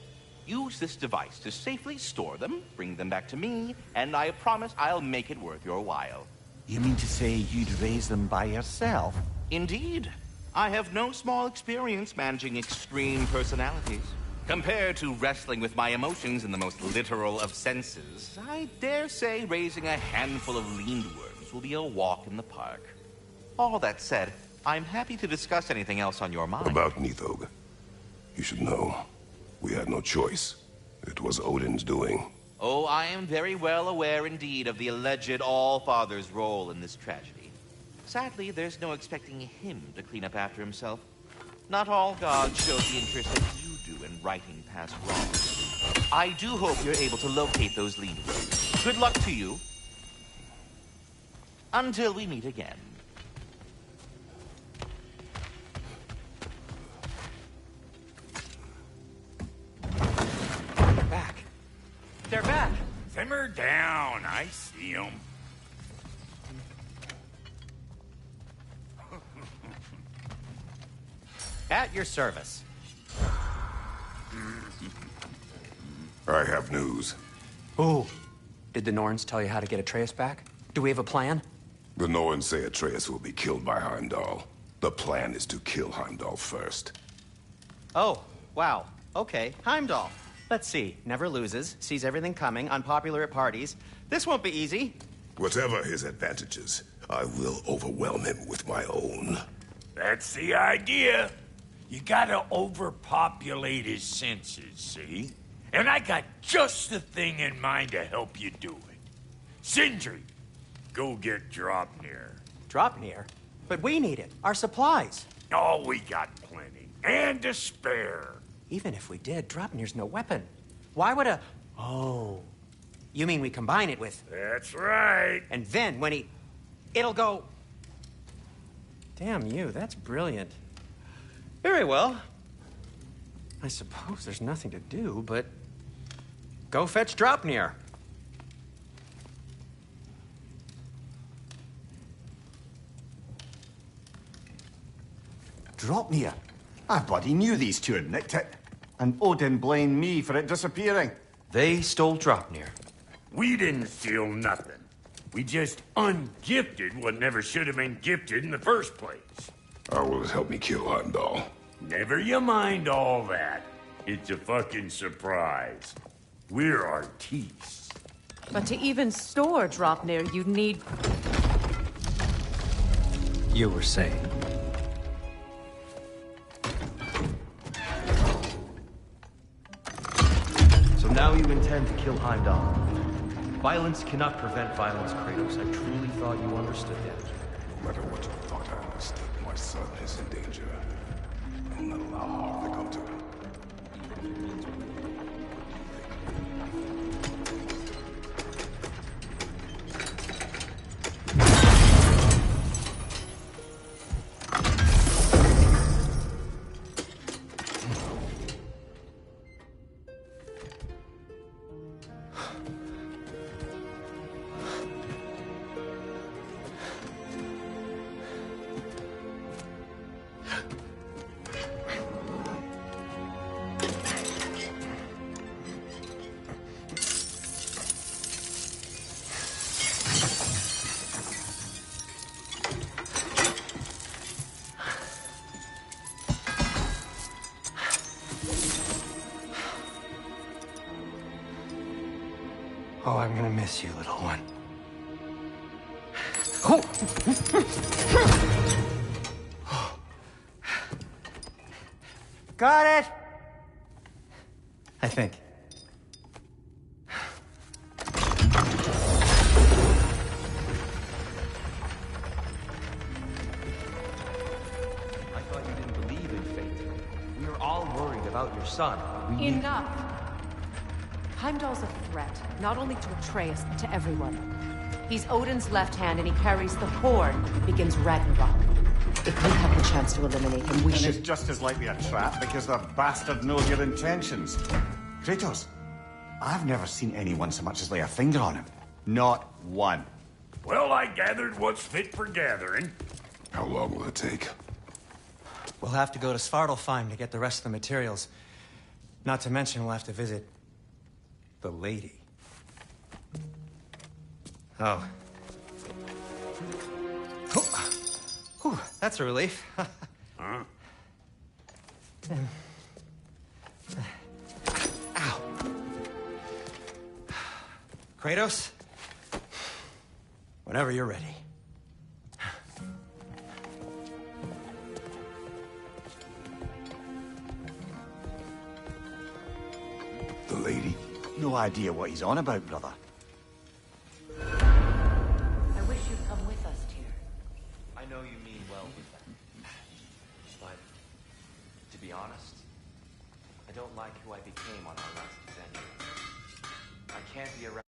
Use this device to safely store them, bring them back to me, and I promise I'll make it worth your while. You mean to say you'd raise them by yourself? Indeed. I have no small experience managing extreme personalities. Compared to wrestling with my emotions in the most literal of senses, I dare say raising a handful of Lindworms will be a walk in the park. All that said, I'm happy to discuss anything else on your mind. About Nithog. You should know, we had no choice. It was Odin's doing. Oh, I am very well aware indeed of the alleged All-Father's role in this tragedy. Sadly, there's no expecting him to clean up after himself. Not all gods show the interest that you do in righting past wrongs. I do hope you're able to locate those Lindworms. Good luck to you. Until we meet again. Back. They're back. Simmer down. I see them. At your service. I have news. Oh. Did the Norns tell you how to get Atreus back? Do we have a plan? The Norns say Atreus will be killed by Heimdall. The plan is to kill Heimdall first. Oh, wow. Okay, Heimdall. Let's see. Never loses, sees everything coming, unpopular at parties. This won't be easy. Whatever his advantages, I will overwhelm him with my own. That's the idea. You gotta overpopulate his senses, see? And I got just the thing in mind to help you do it. Sindri, go get Draupnir. Draupnir? But we need it. Our supplies. Oh, we got plenty. And to spare. Even if we did, Draupnir's no weapon. Why would a... Oh. You mean we combine it with... That's right. And then when he... It'll go... Damn you, that's brilliant. Very well. I suppose there's nothing to do, but... Go fetch Draupnir. Draupnir? I bloody knew these two had nicked it. And Odin blamed me for it disappearing. They stole Draupnir. We didn't steal nothing. We just ungifted what never should have been gifted in the first place. How will it help me kill Heimdall? Never you mind all that. It's a fucking surprise. We're artistes. But to even store Draupnir, you'd need... You were saying... So now you intend to kill Heimdall. Violence cannot prevent violence, Kratos. I truly thought you understood that. No matter what you thought I understood, my son is in danger. I will not allow harm to come to him. Oh, I'm gonna miss you, little one. Got it! I think. I thought you didn't believe in fate. We were all worried about your son. We need... Enough! Heimdall's a threat, not only to Atreus, but to everyone. He's Odin's left hand, and he carries the horn that begins Ragnarok. If we have the chance to eliminate him, we should... it's just as likely a trap because the bastard knows your intentions. Kratos, I've never seen anyone so much as lay a finger on him. Not one. Well, I gathered what's fit for gathering. How long will it take? We'll have to go to Svartalfheim to get the rest of the materials. Not to mention we'll have to visit... the lady. Oh. Whew, that's a relief. Huh? Ow. Kratos? Whenever you're ready. The lady? No idea what he's on about, brother. I wish you'd come with us, Tyr. I know you mean well with them. But, to be honest, I don't like who I became on our last venue. I can't be around...